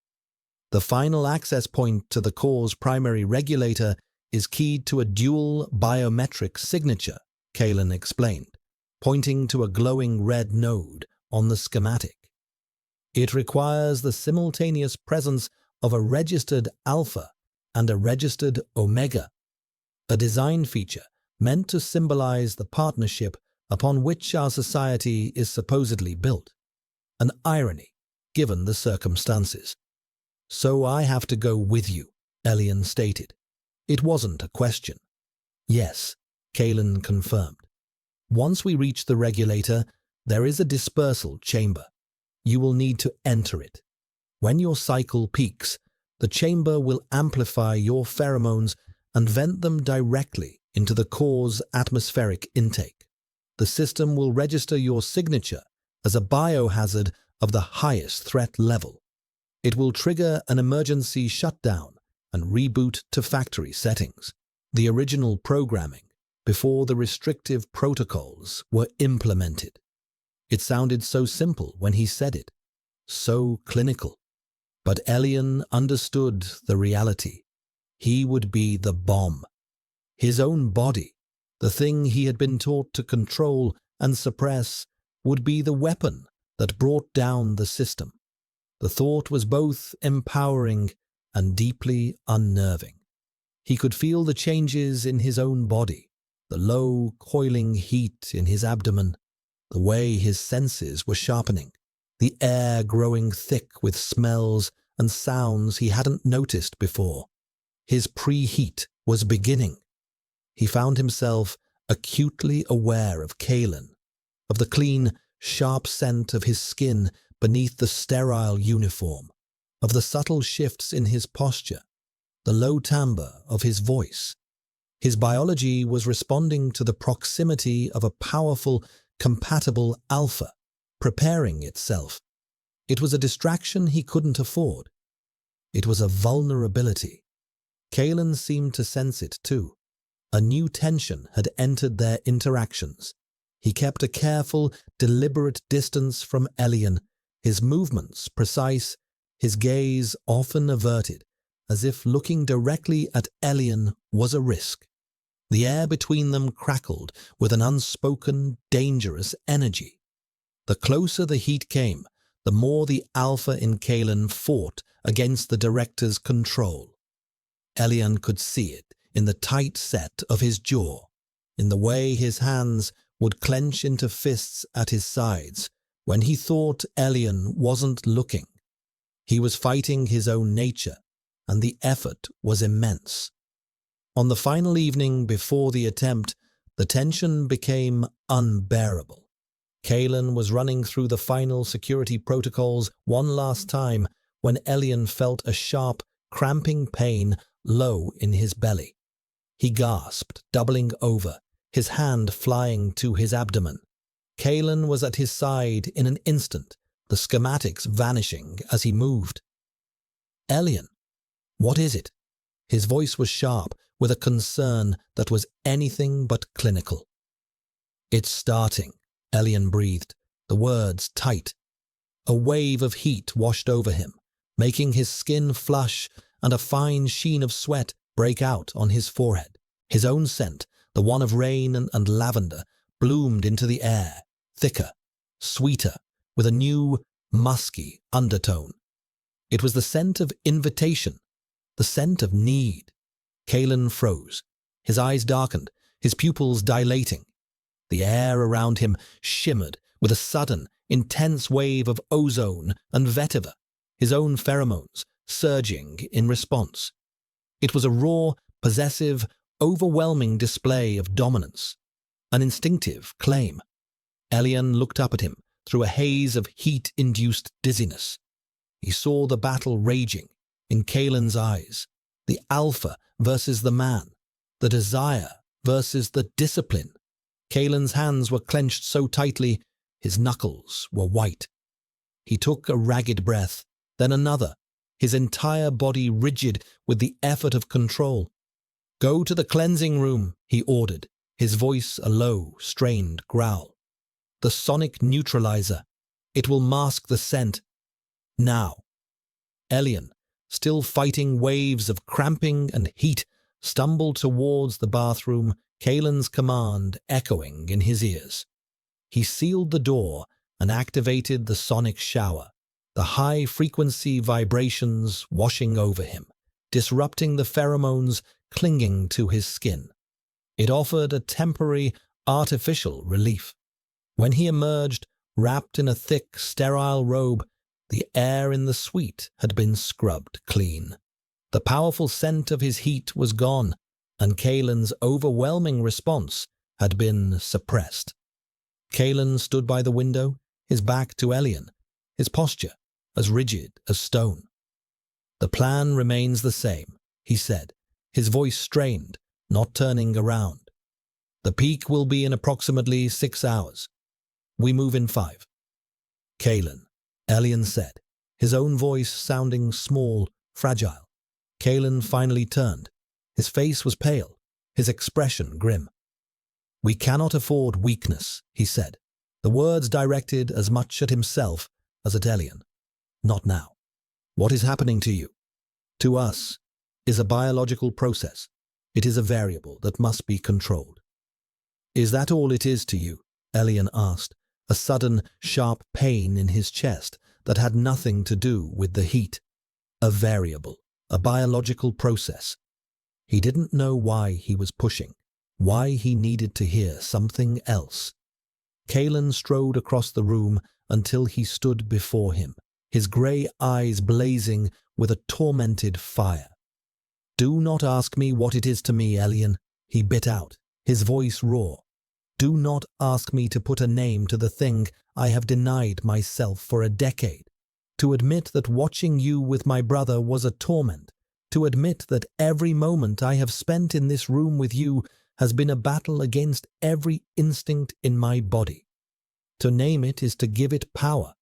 The final access point to the core's primary regulator is keyed to a dual biometric signature, Kalen explained, pointing to a glowing red node on the schematic. It requires the simultaneous presence of a registered alpha and a registered omega, a design feature meant to symbolize the partnership upon which our society is supposedly built. An irony, given the circumstances. "So I have to go with you," Elian stated. It wasn't a question. "Yes," Kalen confirmed. "Once we reach the regulator, there is a dispersal chamber. You will need to enter it. When your cycle peaks, The chamber will amplify your pheromones and vent them directly into the core's atmospheric intake. The system will register your signature as a biohazard of the highest threat level. It will trigger an emergency shutdown and reboot to factory settings, the original programming, before the restrictive protocols were implemented. It sounded so simple when he said it, so clinical. But Elian understood the reality. He would be the bomb. His own body, the thing he had been taught to control and suppress, would be the weapon that brought down the system. The thought was both empowering and deeply unnerving. He could feel the changes in his own body, the low, coiling heat in his abdomen, the way his senses were sharpening, the air growing thick with smells and sounds he hadn't noticed before. His preheat was beginning. He found himself acutely aware of Kalen, of the clean, sharp scent of his skin beneath the sterile uniform, of the subtle shifts in his posture, the low timbre of his voice. His biology was responding to the proximity of a powerful, compatible alpha, preparing itself. It was a distraction he couldn't afford. It was a vulnerability. Kalen seemed to sense it too. A new tension had entered their interactions. He kept a careful, deliberate distance from Elian, his movements precise, his gaze often averted, as if looking directly at Elian was a risk. The air between them crackled with an unspoken, dangerous energy. The closer the heat came, the more the alpha in Kalen fought against the director's control. Elian could see it in the tight set of his jaw, in the way his hands would clench into fists at his sides when he thought Elian wasn't looking. He was fighting his own nature, and the effort was immense. On the final evening before the attempt, the tension became unbearable. Kalen was running through the final security protocols one last time when Elian felt a sharp, cramping pain low in his belly. He gasped, doubling over, his hand flying to his abdomen. Kalen was at his side in an instant, the schematics vanishing as he moved. "Elian, what is it?" His voice was sharp, with a concern that was anything but clinical. "It's starting," Elian breathed, the words tight. A wave of heat washed over him, making his skin flush and a fine sheen of sweat break out on his forehead. His own scent, the one of rain and lavender, bloomed into the air, thicker, sweeter, with a new, musky undertone. It was the scent of invitation, the scent of need. Kalen froze, his eyes darkened, his pupils dilating. The air around him shimmered with a sudden, intense wave of ozone and vetiver, his own pheromones surging in response. It was a raw, possessive, overwhelming display of dominance, an instinctive claim. Elian looked up at him through a haze of heat-induced dizziness. He saw the battle raging in Kalen's eyes, the alpha versus the man, the desire versus the discipline. Kalen's hands were clenched so tightly, his knuckles were white. He took a ragged breath, then another, his entire body rigid with the effort of control. "Go to the cleansing room," he ordered, his voice a low, strained growl. "The sonic neutralizer. It will mask the scent. Now." Elian, still fighting waves of cramping and heat, stumbled towards the bathroom, Kalen's command echoing in his ears. He sealed the door and activated the sonic shower, the high-frequency vibrations washing over him, disrupting the pheromones clinging to his skin. It offered a temporary, artificial relief. When he emerged, wrapped in a thick, sterile robe, the air in the suite had been scrubbed clean. The powerful scent of his heat was gone, and Kalen's overwhelming response had been suppressed. Kalen stood by the window, his back to Elian, his posture as rigid as stone. "The plan remains the same," he said, his voice strained, not turning around. "The peak will be in approximately 6 hours. We move in 5. "Kalen," Elian said, his own voice sounding small, fragile. Kalen finally turned. His face was pale, his expression grim. "We cannot afford weakness," he said, the words directed as much at himself as at Elian. "Not now. What is happening to you, to us, is a biological process. It is a variable that must be controlled." "Is that all it is to you?" Elian asked, a sudden, sharp pain in his chest that had nothing to do with the heat. A variable, a biological process. He didn't know why he was pushing, why he needed to hear something else. Kalen strode across the room until he stood before him, his grey eyes blazing with a tormented fire. "Do not ask me what it is to me, Elian," he bit out, his voice raw. "Do not ask me to put a name to the thing I have denied myself for a decade. To admit that watching you with my brother was a torment. To admit that every moment I have spent in this room with you has been a battle against every instinct in my body. To name it is to give it power.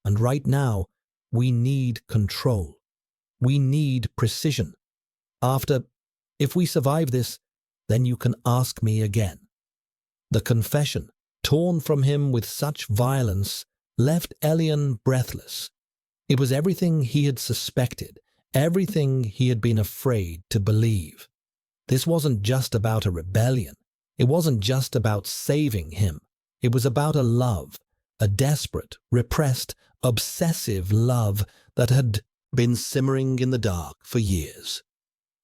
And right now, we need control. We need precision. If we survive this, then you can ask me again." The confession, torn from him with such violence, left Elian breathless. It was everything he had suspected, everything he had been afraid to believe. This wasn't just about a rebellion. It wasn't just about saving him. It was about a love, a desperate, repressed, obsessive love that had been simmering in the dark for years.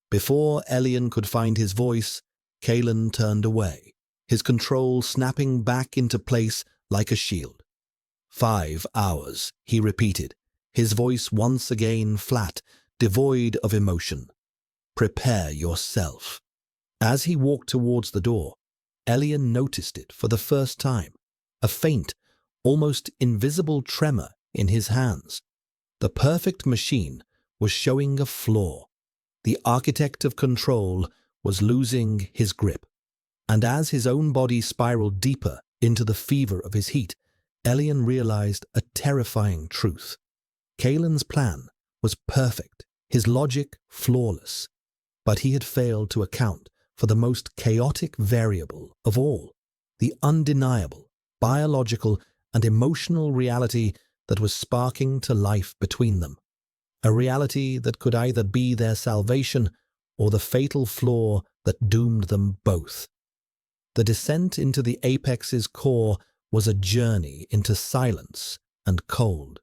Before Elian could find his voice, Kalen turned away, his control snapping back into place like a shield. 5 hours, he repeated, his voice once again flat, devoid of emotion. "Prepare yourself." As he walked towards the door, Elian noticed it for the first time, a faint, almost invisible tremor in his hands. The perfect machine was showing a flaw. The architect of control was losing his grip. And as his own body spiraled deeper into the fever of his heat, Elian realized a terrifying truth. Kalen's plan was perfect, his logic flawless, but he had failed to account for the most chaotic variable of all, the undeniable, biological and emotional reality that was sparking to life between them. A reality that could either be their salvation or the fatal flaw that doomed them both. The descent into the apex's core was a journey into silence and cold.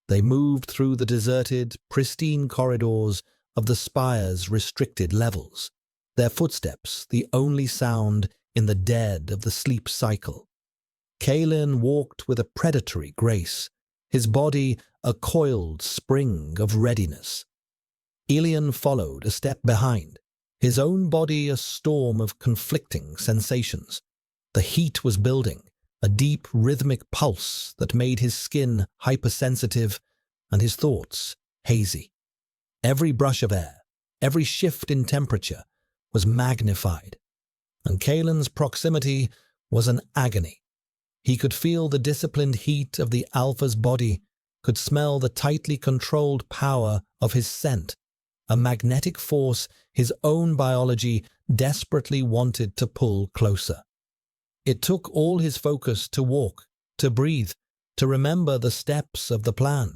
They moved through the deserted, pristine corridors of the spire's restricted levels, their footsteps the only sound in the dead of the sleep cycle. Kalen walked with a predatory grace, his body a coiled spring of readiness. Elian followed a step behind, his own body a storm of conflicting sensations. The heat was building, a deep rhythmic pulse that made his skin hypersensitive and his thoughts hazy. Every brush of air, every shift in temperature was magnified, and Kalen's proximity was an agony. He could feel the disciplined heat of the alpha's body, could smell the tightly controlled power of his scent, a magnetic force his own biology desperately wanted to pull closer. It took all his focus to walk, to breathe, to remember the steps of the plan.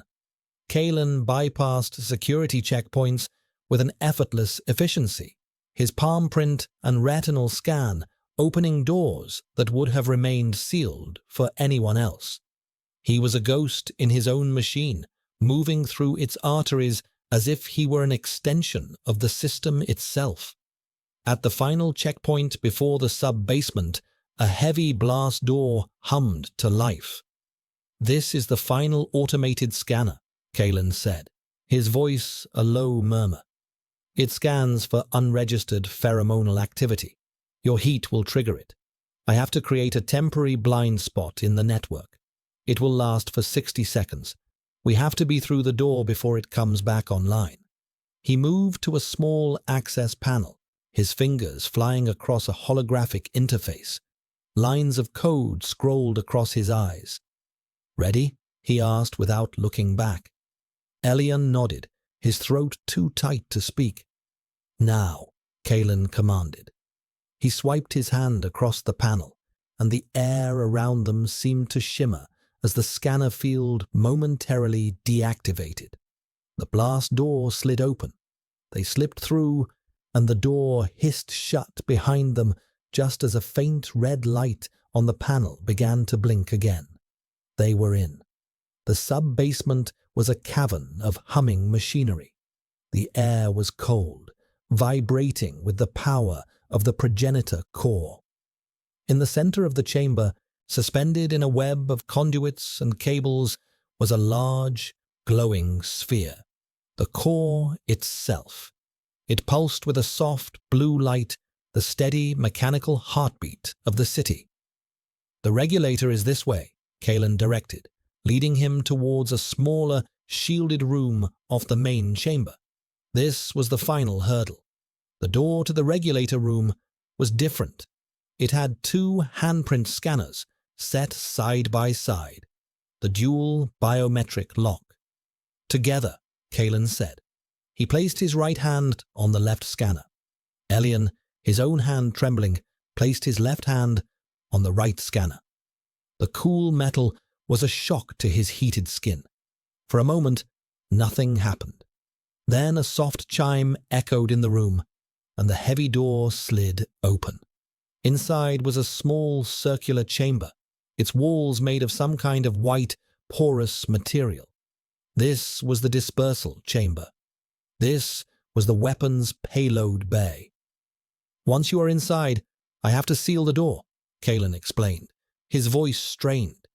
Kalen bypassed security checkpoints with an effortless efficiency, his palm print and retinal scan opening doors that would have remained sealed for anyone else. He was a ghost in his own machine, moving through its arteries as if he were an extension of the system itself. At the final checkpoint before the sub-basement, a heavy blast door hummed to life. "This is the final automated scanner," Kalen said, his voice a low murmur. "It scans for unregistered pheromonal activity. Your heat will trigger it. I have to create a temporary blind spot in the network. It will last for 60 seconds. We have to be through the door before it comes back online. He moved to a small access panel, his fingers flying across a holographic interface. Lines of code scrolled across his eyes. "Ready?" he asked without looking back. Elian nodded, his throat too tight to speak. "Now," Kalen commanded. He swiped his hand across the panel, and the air around them seemed to shimmer as the scanner field momentarily deactivated. The blast door slid open. They slipped through, and the door hissed shut behind them just as a faint red light on the panel began to blink again. They were in. The sub-basement was a cavern of humming machinery. The air was cold, vibrating with the power of the progenitor core. In the center of the chamber, suspended in a web of conduits and cables, was a large, glowing sphere, the core itself. It pulsed with a soft blue light, the steady mechanical heartbeat of the city. "The regulator is this way," Kalen directed, leading him towards a smaller, shielded room off the main chamber. This was the final hurdle. The door to the regulator room was different. It had two handprint scanners set side by side, the dual biometric lock. "Together," Kalen said. He placed his right hand on the left scanner. Elian, his own hand trembling, placed his left hand on the right scanner. The cool metal was a shock to his heated skin. For a moment, nothing happened. Then a soft chime echoed in the room, and the heavy door slid open. Inside was a small circular chamber, its walls made of some kind of white, porous material. This was the dispersal chamber. This was the weapons payload bay. "Once you are inside, I have to seal the door," Kalen explained, his voice strained.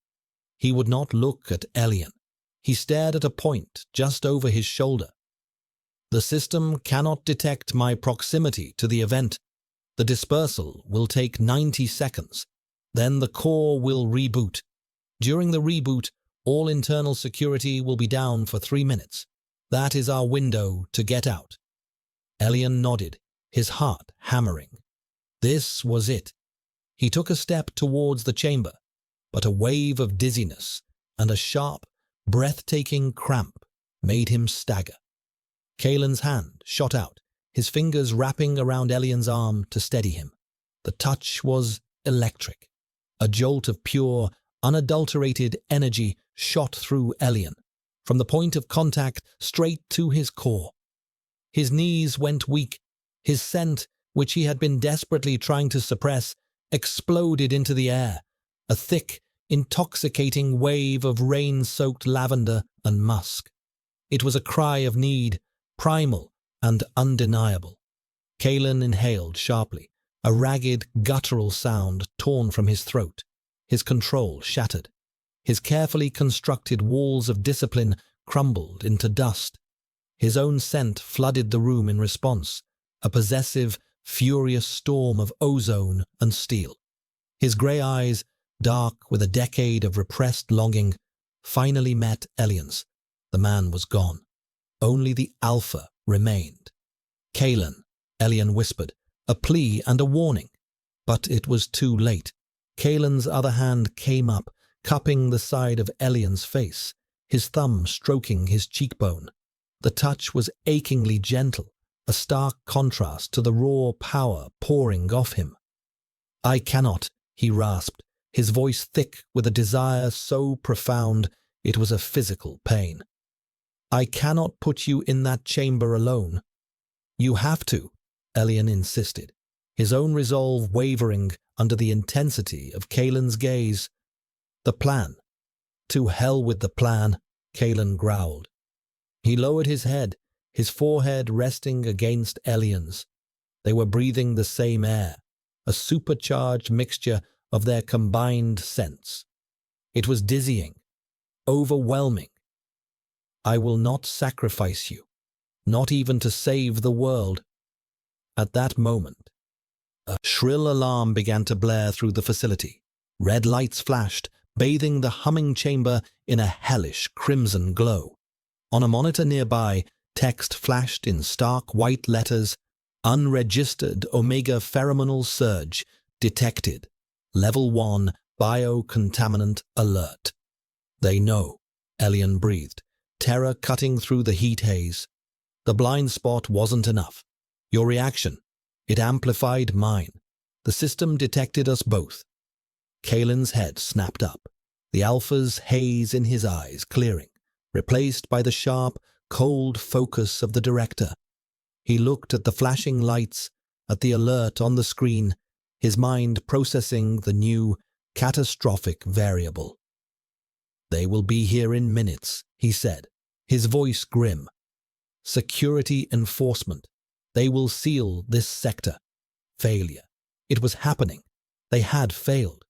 He would not look at Elian. He stared at a point just over his shoulder. "The system cannot detect my proximity to the event. The dispersal will take 90 seconds. Then the core will reboot. During the reboot, all internal security will be down for 3 minutes. That is our window to get out." Elian nodded, his heart hammering. This was it. He took a step towards the chamber, but a wave of dizziness and a sharp, breathtaking cramp made him stagger. Kalen's hand shot out, his fingers wrapping around Elian's arm to steady him. The touch was electric. A jolt of pure, unadulterated energy shot through Elian, from the point of contact straight to his core. His knees went weak. His scent, which he had been desperately trying to suppress, exploded into the air, a thick, intoxicating wave of rain-soaked lavender and musk. It was a cry of need, primal and undeniable. Kalen inhaled sharply, a ragged, guttural sound torn from his throat. His control shattered. His carefully constructed walls of discipline crumbled into dust. His own scent flooded the room in response, a possessive, furious storm of ozone and steel. His grey eyes, dark with a decade of repressed longing, finally met Elian's. The man was gone. Only the alpha remained. "Kalen," Elian whispered, a plea and a warning. But it was too late. Kalen's other hand came up, cupping the side of Elian's face, his thumb stroking his cheekbone. The touch was achingly gentle, a stark contrast to the raw power pouring off him. "I cannot," he rasped, his voice thick with a desire so profound it was a physical pain. "I cannot put you in that chamber alone." "You have to," Elian insisted, his own resolve wavering under the intensity of Kalen's gaze. "The plan." "To hell with the plan," Kalen growled. He lowered his head, his forehead resting against Elian's. They were breathing the same air, a supercharged mixture of their combined scents. It was dizzying, overwhelming. "I will not sacrifice you, not even to save the world." At that moment, a shrill alarm began to blare through the facility. Red lights flashed, bathing the humming chamber in a hellish crimson glow. On a monitor nearby, Text flashed in stark white letters. Unregistered omega pheromonal surge detected. Level 1 biocontaminant alert. They know, Elian breathed, terror cutting through the heat haze. The blind spot wasn't enough. Your reaction, it amplified mine. The system detected us both. Kalen's head snapped up, the alpha's haze in his eyes clearing, replaced by the sharp, cold focus of the director. He looked at the flashing lights, at the alert on the screen, his mind processing the new, catastrophic variable. They will be here in minutes, he said, his voice grim. Security enforcement. They will seal this sector. Failure. It was happening. They had failed.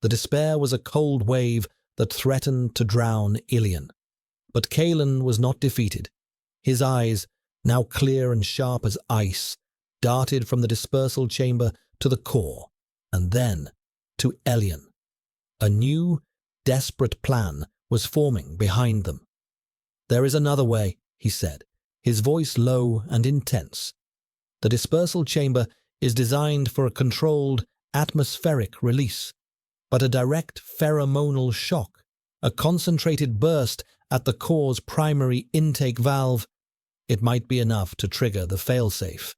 The despair was a cold wave that threatened to drown Ilian. But Kalen was not defeated. His eyes, now clear and sharp as ice, darted from the dispersal chamber to the core, and then to Elian. A new, desperate plan was forming behind them. There is another way, he said, his voice low and intense. The dispersal chamber is designed for a controlled, atmospheric release, but a direct pheromonal shock, a concentrated burst at the core's primary intake valve, it might be enough to trigger the failsafe.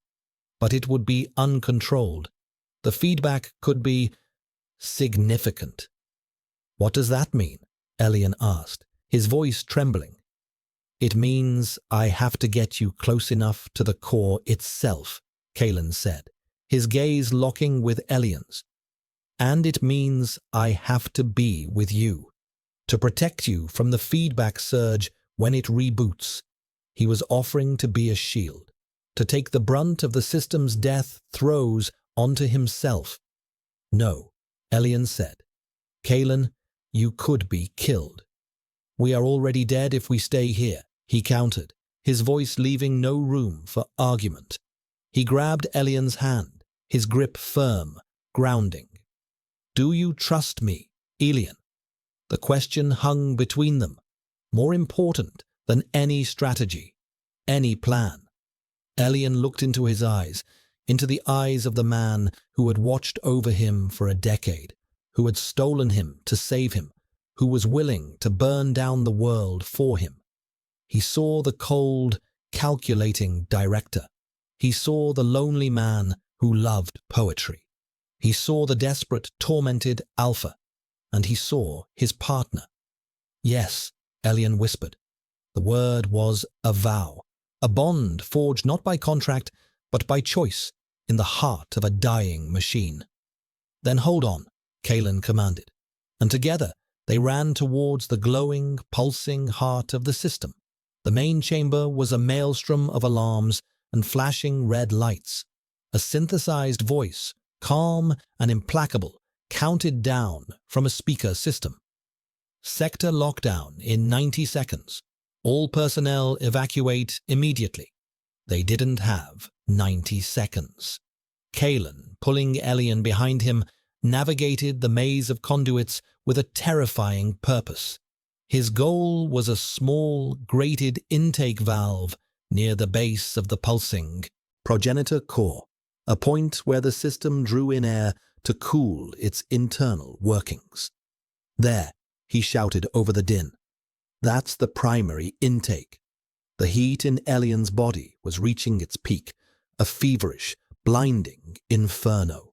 But it would be uncontrolled. The feedback could be significant. What does that mean? Elian asked, his voice trembling. It means I have to get you close enough to the core itself, Kalen said, his gaze locking with Elian's. And it means I have to be with you, to protect you from the feedback surge when it reboots. He was offering to be a shield, to take the brunt of the system's death throes onto himself. No, Elian said. Kalen, you could be killed. We are already dead if we stay here, he countered, his voice leaving no room for argument. He grabbed Elian's hand, his grip firm, grounding. Do you trust me, Elian? The question hung between them, more important than any strategy, any plan. Elian looked into his eyes, into the eyes of the man who had watched over him for a decade, who had stolen him to save him, who was willing to burn down the world for him. He saw the cold, calculating director. He saw the lonely man who loved poetry. He saw the desperate, tormented alpha, and he saw his partner. Yes, Elian whispered. The word was a vow, a bond forged not by contract, but by choice, in the heart of a dying machine. Then hold on, Kalen commanded, and together they ran towards the glowing, pulsing heart of the system. The main chamber was a maelstrom of alarms and flashing red lights. A synthesized voice, calm and implacable, counted down from a speaker system. Sector lockdown in 90 seconds. All personnel evacuate immediately. They didn't have 90 seconds. Kalen, pulling Elian behind him, navigated the maze of conduits with a terrifying purpose. His goal was a small, grated intake valve near the base of the pulsing progenitor core, a point where the system drew in air to cool its internal workings. There, he shouted over the din. That's the primary intake. The heat in Elian's body was reaching its peak, a feverish, blinding inferno.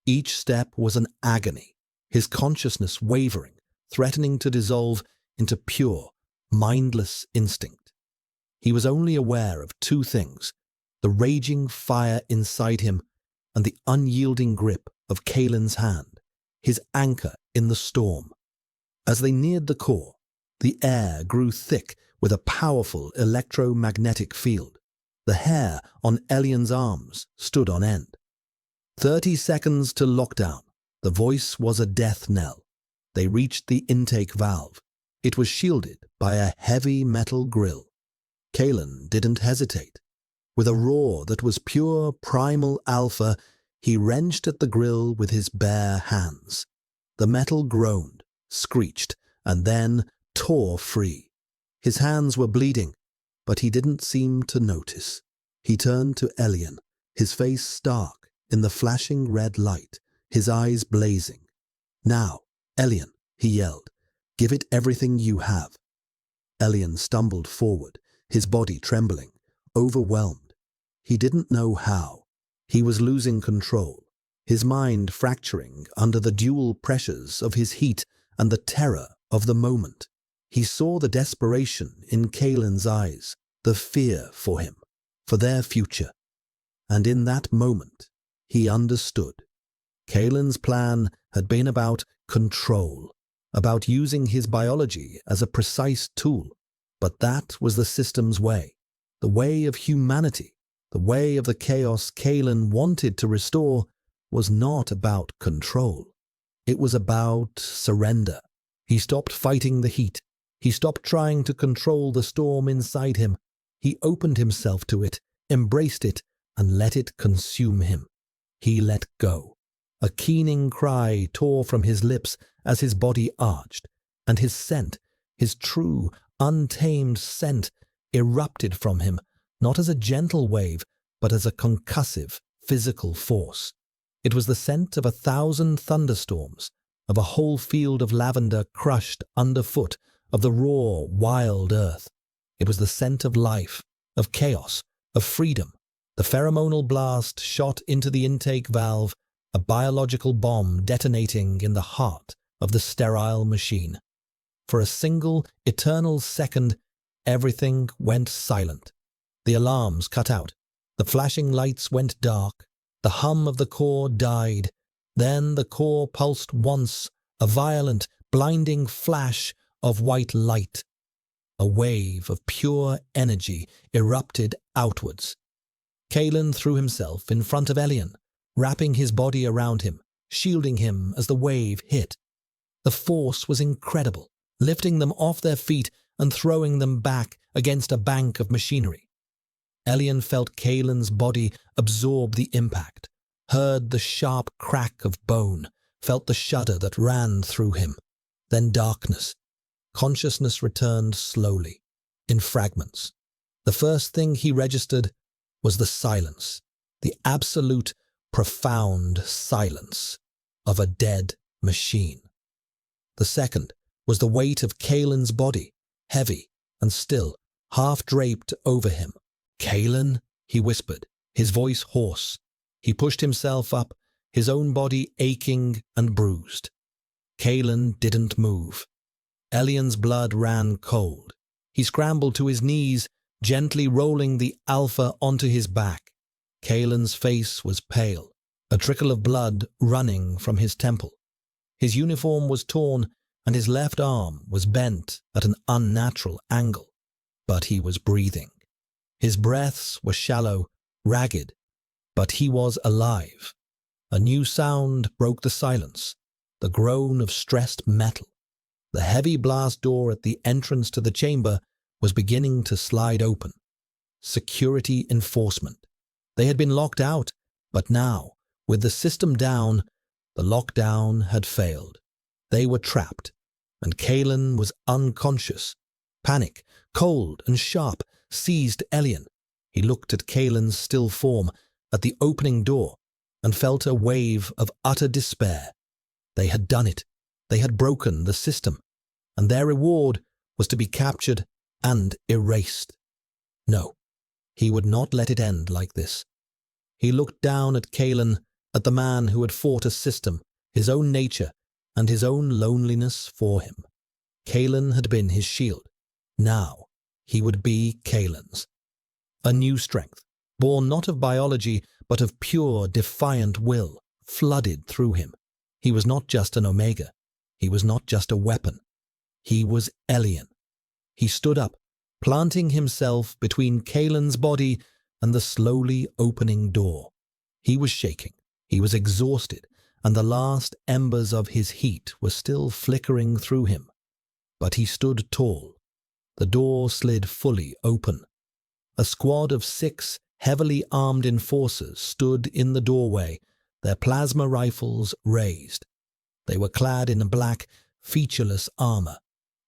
Each step was an agony, his consciousness wavering, threatening to dissolve into pure, mindless instinct. He was only aware of two things, the raging fire inside him and the unyielding grip of Kalen's hand, his anchor in the storm. As they neared the core, the air grew thick with a powerful electromagnetic field. The hair on Elian's arms stood on end. 30 seconds to lockdown. The voice was a death knell. They reached the intake valve. It was shielded by a heavy metal grill. Kalen didn't hesitate. With a roar that was pure primal alpha, he wrenched at the grill with his bare hands. The metal groaned, screeched, and then tore free. His hands were bleeding, but he didn't seem to notice. He turned to Elian, his face stark in the flashing red light, his eyes blazing. "Now, Elian," he yelled, "give it everything you have." Elian stumbled forward, his body trembling, overwhelmed. He didn't know how. He was losing control, his mind fracturing under the dual pressures of his heat and the terror of the moment. He saw the desperation in Kaelin's eyes, the fear for him, for their future. And in that moment, he understood. Kaelin's plan had been about control, about using his biology as a precise tool. But that was the system's way, the way of humanity, the way of the chaos Kaelin wanted to restore was not about control. It was about surrender. He stopped fighting the heat. He stopped trying to control the storm inside him. He opened himself to it, embraced it, and let it consume him. He let go. A keening cry tore from his lips as his body arched, and his scent, his true, untamed scent, erupted from him, not as a gentle wave, but as a concussive, physical force. It was the scent of 1,000 thunderstorms, of a whole field of lavender crushed underfoot, of the raw, wild earth. It was the scent of life, of chaos, of freedom. The pheromonal blast shot into the intake valve, a biological bomb detonating in the heart of the sterile machine. For a single, eternal second, everything went silent. The alarms cut out. The flashing lights went dark. The hum of the core died. Then the core pulsed once, a violent, blinding flash of white light. A wave of pure energy erupted outwards. Kaelin threw himself in front of Elian, wrapping his body around him, shielding him as the wave hit. The force was incredible, lifting them off their feet and throwing them back against a bank of machinery. Elian felt Kaelin's body absorb the impact, heard the sharp crack of bone, felt the shudder that ran through him. Then darkness. Consciousness returned slowly, in fragments. The first thing he registered was the silence, the absolute, profound silence of a dead machine. The second was the weight of Kaelin's body, heavy and still, half draped over him. "Kaelin," he whispered, his voice hoarse. He pushed himself up, his own body aching and bruised. Kaelin didn't move. Elian's blood ran cold. He scrambled to his knees, gently rolling the alpha onto his back. Kaelin's face was pale, a trickle of blood running from his temple. His uniform was torn, and his left arm was bent at an unnatural angle. But he was breathing. His breaths were shallow, ragged, but he was alive. A new sound broke the silence, the groan of stressed metal. The heavy blast door at the entrance to the chamber was beginning to slide open. Security enforcement. They had been locked out, but now, with the system down, the lockdown had failed. They were trapped, and Kaelin was unconscious. Panic, cold and sharp, seized Elian. He looked at Kaelin's still form, at the opening door, and felt a wave of utter despair. They had done it. They had broken the system, and their reward was to be captured and erased. No, he would not let it end like this. He looked down at Kaelin, at the man who had fought a system, his own nature, and his own loneliness for him. Kaelin had been his shield. Now he would be Kaelin's. A new strength, born not of biology, but of pure, defiant will, flooded through him. He was not just an Omega. He was not just a weapon. He was Elian. He stood up, planting himself between Kaelin's body and the slowly opening door. He was shaking. He was exhausted, and the last embers of his heat were still flickering through him. But he stood tall. The door slid fully open. A squad of 6 heavily armed enforcers stood in the doorway, their plasma rifles raised. They were clad in black, featureless armor,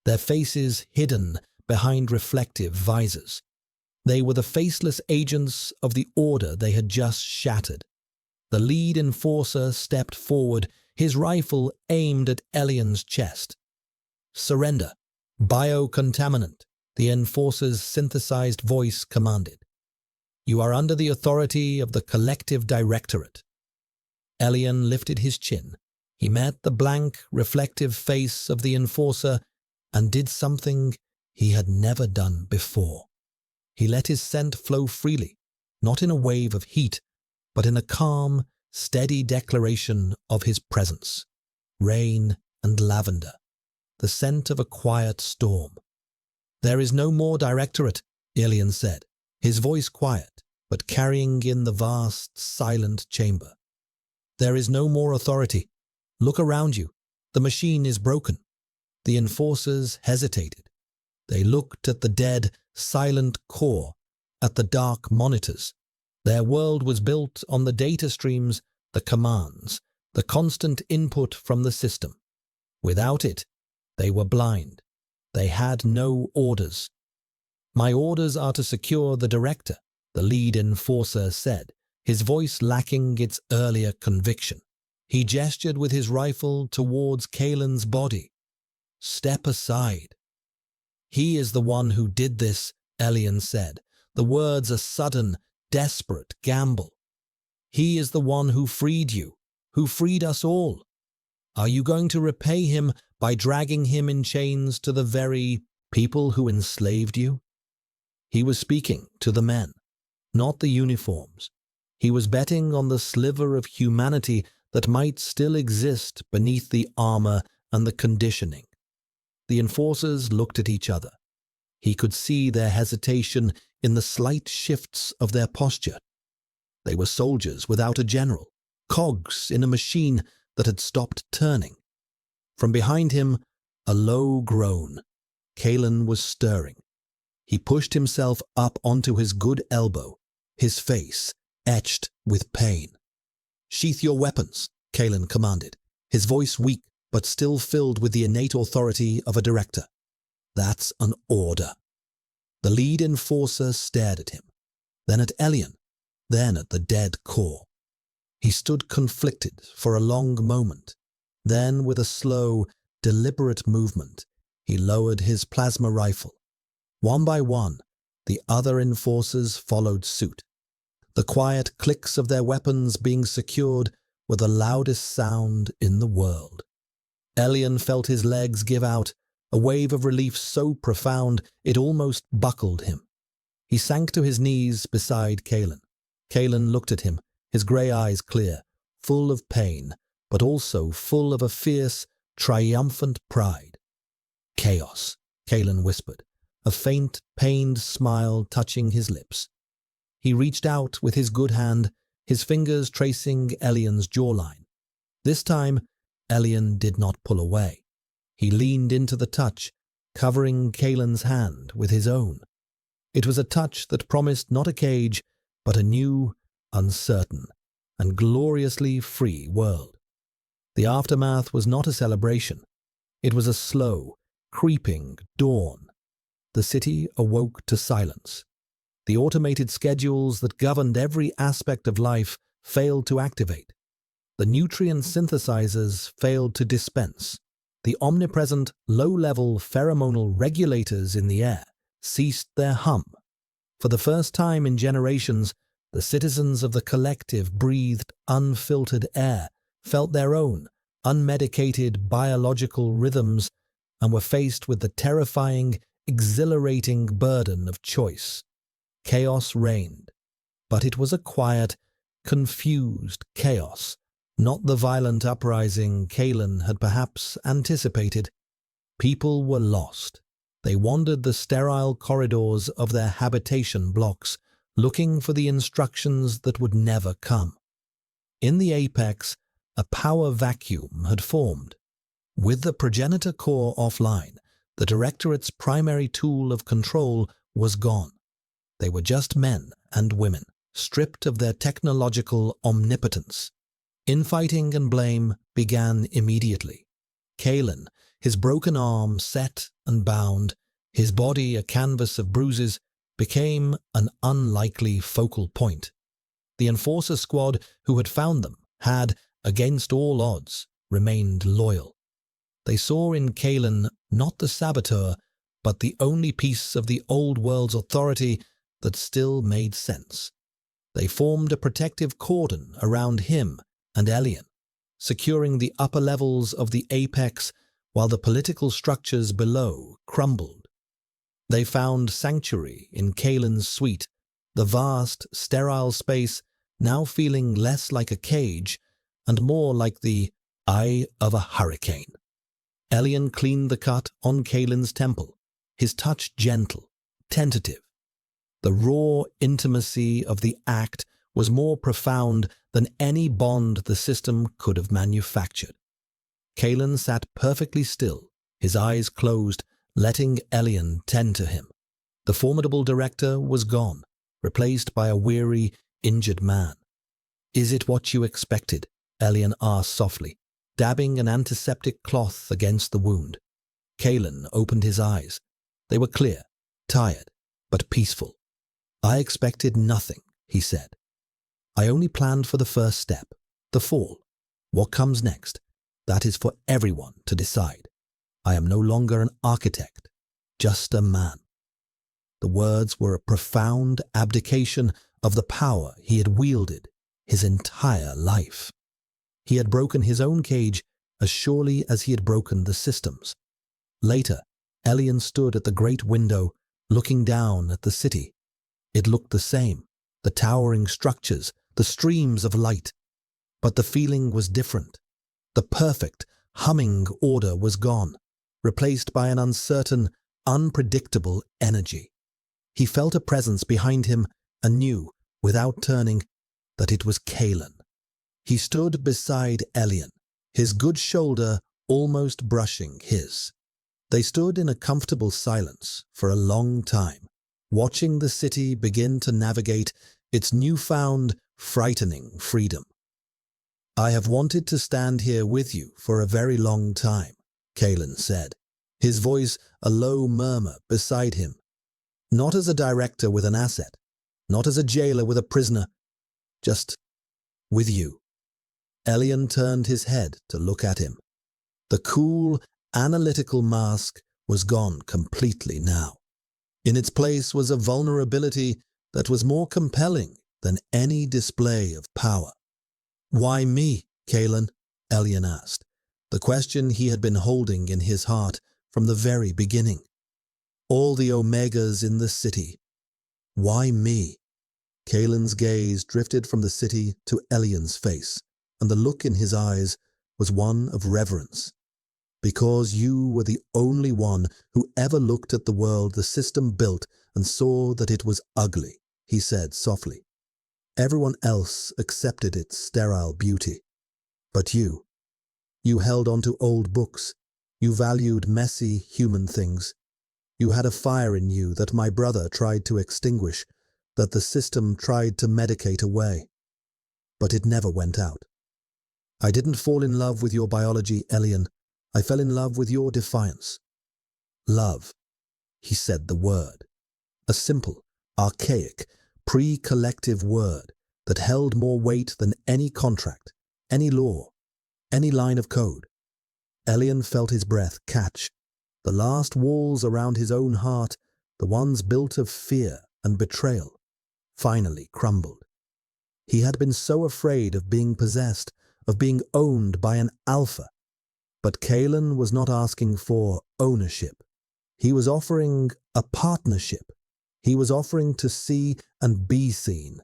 their faces hidden behind reflective visors. They were the faceless agents of the order they had just shattered. The lead enforcer stepped forward, his rifle aimed at Elian's chest. "Surrender. Biocontaminant," the enforcer's synthesized voice commanded. "You are under the authority of the Collective Directorate." Elian lifted his chin. He met the blank, reflective face of the enforcer and did something he had never done before. He let his scent flow freely, not in a wave of heat, but in a calm, steady declaration of his presence. Rain and lavender, the scent of a quiet storm. "There is no more directorate," Elian said, his voice quiet, but carrying in the vast, silent chamber. "There is no more authority. Look around you. The machine is broken." The enforcers hesitated. They looked at the dead, silent core, at the dark monitors. Their world was built on the data streams, the commands, the constant input from the system. Without it, they were blind. They had no orders. "My orders are to secure the director," the lead enforcer said, his voice lacking its earlier conviction. He gestured with his rifle towards Kalen's body. "Step aside." "He is the one who did this," Elian said, the words a sudden, desperate gamble. "He is the one who freed you, who freed us all. Are you going to repay him by dragging him in chains to the very people who enslaved you?" He was speaking to the men, not the uniforms. He was betting on the sliver of humanity that might still exist beneath the armor and the conditioning. The enforcers looked at each other. He could see their hesitation in the slight shifts of their posture. They were soldiers without a general, cogs in a machine that had stopped turning. From behind him, a low groan. Kalen was stirring. He pushed himself up onto his good elbow, his face etched with pain. "Sheath your weapons," Kalen commanded, his voice weak but still filled with the innate authority of a director. "That's an order." The lead enforcer stared at him, then at Elian, then at the dead core. He stood conflicted for a long moment. Then, with a slow, deliberate movement, he lowered his plasma rifle. One by one, the other enforcers followed suit. The quiet clicks of their weapons being secured were the loudest sound in the world. Elian felt his legs give out, a wave of relief so profound it almost buckled him. He sank to his knees beside Kalen. Kalen looked at him, his grey eyes clear, full of pain, but also full of a fierce, triumphant pride. "Chaos," Kalen whispered, a faint, pained smile touching his lips. He reached out with his good hand, his fingers tracing Elian's jawline. This time, Elian did not pull away. He leaned into the touch, covering Kalen's hand with his own. It was a touch that promised not a cage, but a new, uncertain, and gloriously free world. The aftermath was not a celebration. It was a slow, creeping dawn. The city awoke to silence. The automated schedules that governed every aspect of life failed to activate. The nutrient synthesizers failed to dispense. The omnipresent, low-level pheromonal regulators in the air ceased their hum. For the first time in generations, the citizens of the collective breathed unfiltered air, felt their own unmedicated biological rhythms, and were faced with the terrifying, exhilarating burden of choice. Chaos reigned, but it was a quiet, confused chaos, not the violent uprising Kalen had perhaps anticipated. People were lost. They wandered the sterile corridors of their habitation blocks, looking for the instructions that would never come. In the apex, a power vacuum had formed. With the progenitor core offline, the Directorate's primary tool of control was gone. They were just men and women, stripped of their technological omnipotence. Infighting and blame began immediately. Kalen, his broken arm set and bound, his body a canvas of bruises, became an unlikely focal point. The enforcer squad who had found them had, against all odds, remained loyal. They saw in Kalen not the saboteur, but the only piece of the old world's authority that still made sense. They formed a protective cordon around him and Elian, securing the upper levels of the apex while the political structures below crumbled. They found sanctuary in Kalen's suite, the vast, sterile space now feeling less like a cage and more like the eye of a hurricane. Elian cleaned the cut on Kalen's temple, his touch gentle, tentative. The raw intimacy of the act was more profound than any bond the system could have manufactured. Kalen sat perfectly still, his eyes closed, letting Elian tend to him. The formidable director was gone, replaced by a weary, injured man. "Is it what you expected?" Elian asked softly, dabbing an antiseptic cloth against the wound. Kalen opened his eyes. They were clear, tired, but peaceful. "I expected nothing," he said. "I only planned for the first step, the fall. What comes next? That is for everyone to decide. I am no longer an architect, just a man." The words were a profound abdication of the power he had wielded his entire life. He had broken his own cage as surely as he had broken the system's. Later, Elian stood at the great window, looking down at the city. It looked the same, the towering structures, the streams of light. But the feeling was different. The perfect, humming order was gone, replaced by an uncertain, unpredictable energy. He felt a presence behind him and knew, without turning, that it was Kalen. He stood beside Elian, his good shoulder almost brushing his. They stood in a comfortable silence for a long time, watching the city begin to navigate its newfound, frightening freedom. "I have wanted to stand here with you for a very long time," Kalen said, his voice a low murmur beside him. "Not as a director with an asset, not as a jailer with a prisoner, just with you." Elian turned his head to look at him. The cool, analytical mask was gone completely now. In its place was a vulnerability that was more compelling than any display of power. "Why me, Kalen?" Elian asked, the question he had been holding in his heart from the very beginning. "All the Omegas in the city. Why me?" Kalen's gaze drifted from the city to Elian's face, and the look in his eyes was one of reverence. "Because you were the only one who ever looked at the world the system built and saw that it was ugly," he said softly. "Everyone else accepted its sterile beauty. But you held on to old books. You valued messy human things. You had a fire in you that my brother tried to extinguish, that the system tried to medicate away. But it never went out. I didn't fall in love with your biology, Elian. I fell in love with your defiance." "Love," he said the word. A simple, archaic, pre-collective word that held more weight than any contract, any law, any line of code. Elian felt his breath catch. The last walls around his own heart, the ones built of fear and betrayal, finally crumbled. He had been so afraid of being possessed, of being owned by an alpha. But Kalen was not asking for ownership. He was offering a partnership. He was offering to see and be seen.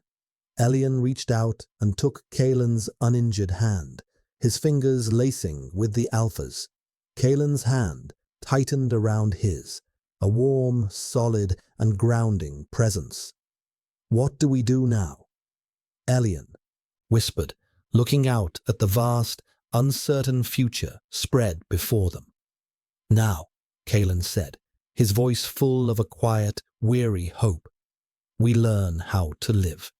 Elian reached out and took Kalen's uninjured hand, his fingers lacing with the alpha's. Kalen's hand tightened around his, a warm, solid, and grounding presence. "What do we do now?" Elian whispered, looking out at the vast, uncertain future spread before them. "Now," Kalen said, his voice full of a quiet, weary hope, "we learn how to live.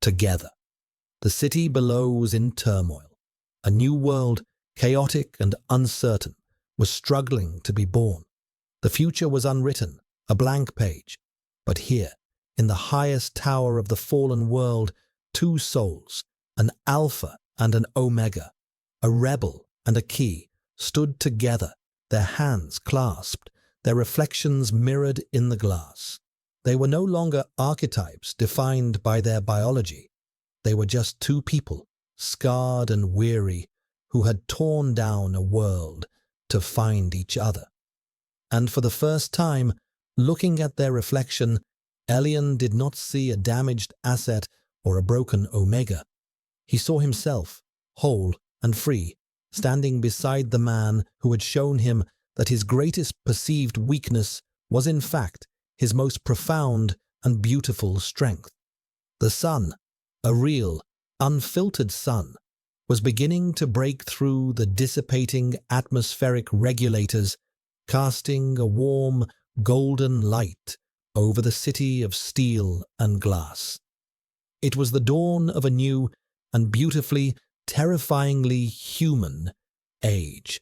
Together." The city below was in turmoil. A new world, chaotic and uncertain, was struggling to be born. The future was unwritten, a blank page. But here, in the highest tower of the fallen world, two souls, an alpha and an omega, a rebel and a key, stood together, their hands clasped, their reflections mirrored in the glass. They were no longer archetypes defined by their biology. They were just two people, scarred and weary, who had torn down a world to find each other. And for the first time, looking at their reflection, Elian did not see a damaged asset or a broken omega. He saw himself, whole and free, standing beside the man who had shown him that his greatest perceived weakness was in fact his most profound and beautiful strength. The sun, a real, unfiltered sun, was beginning to break through the dissipating atmospheric regulators, casting a warm, golden light over the city of steel and glass. It was the dawn of a new and beautifully, terrifyingly human age.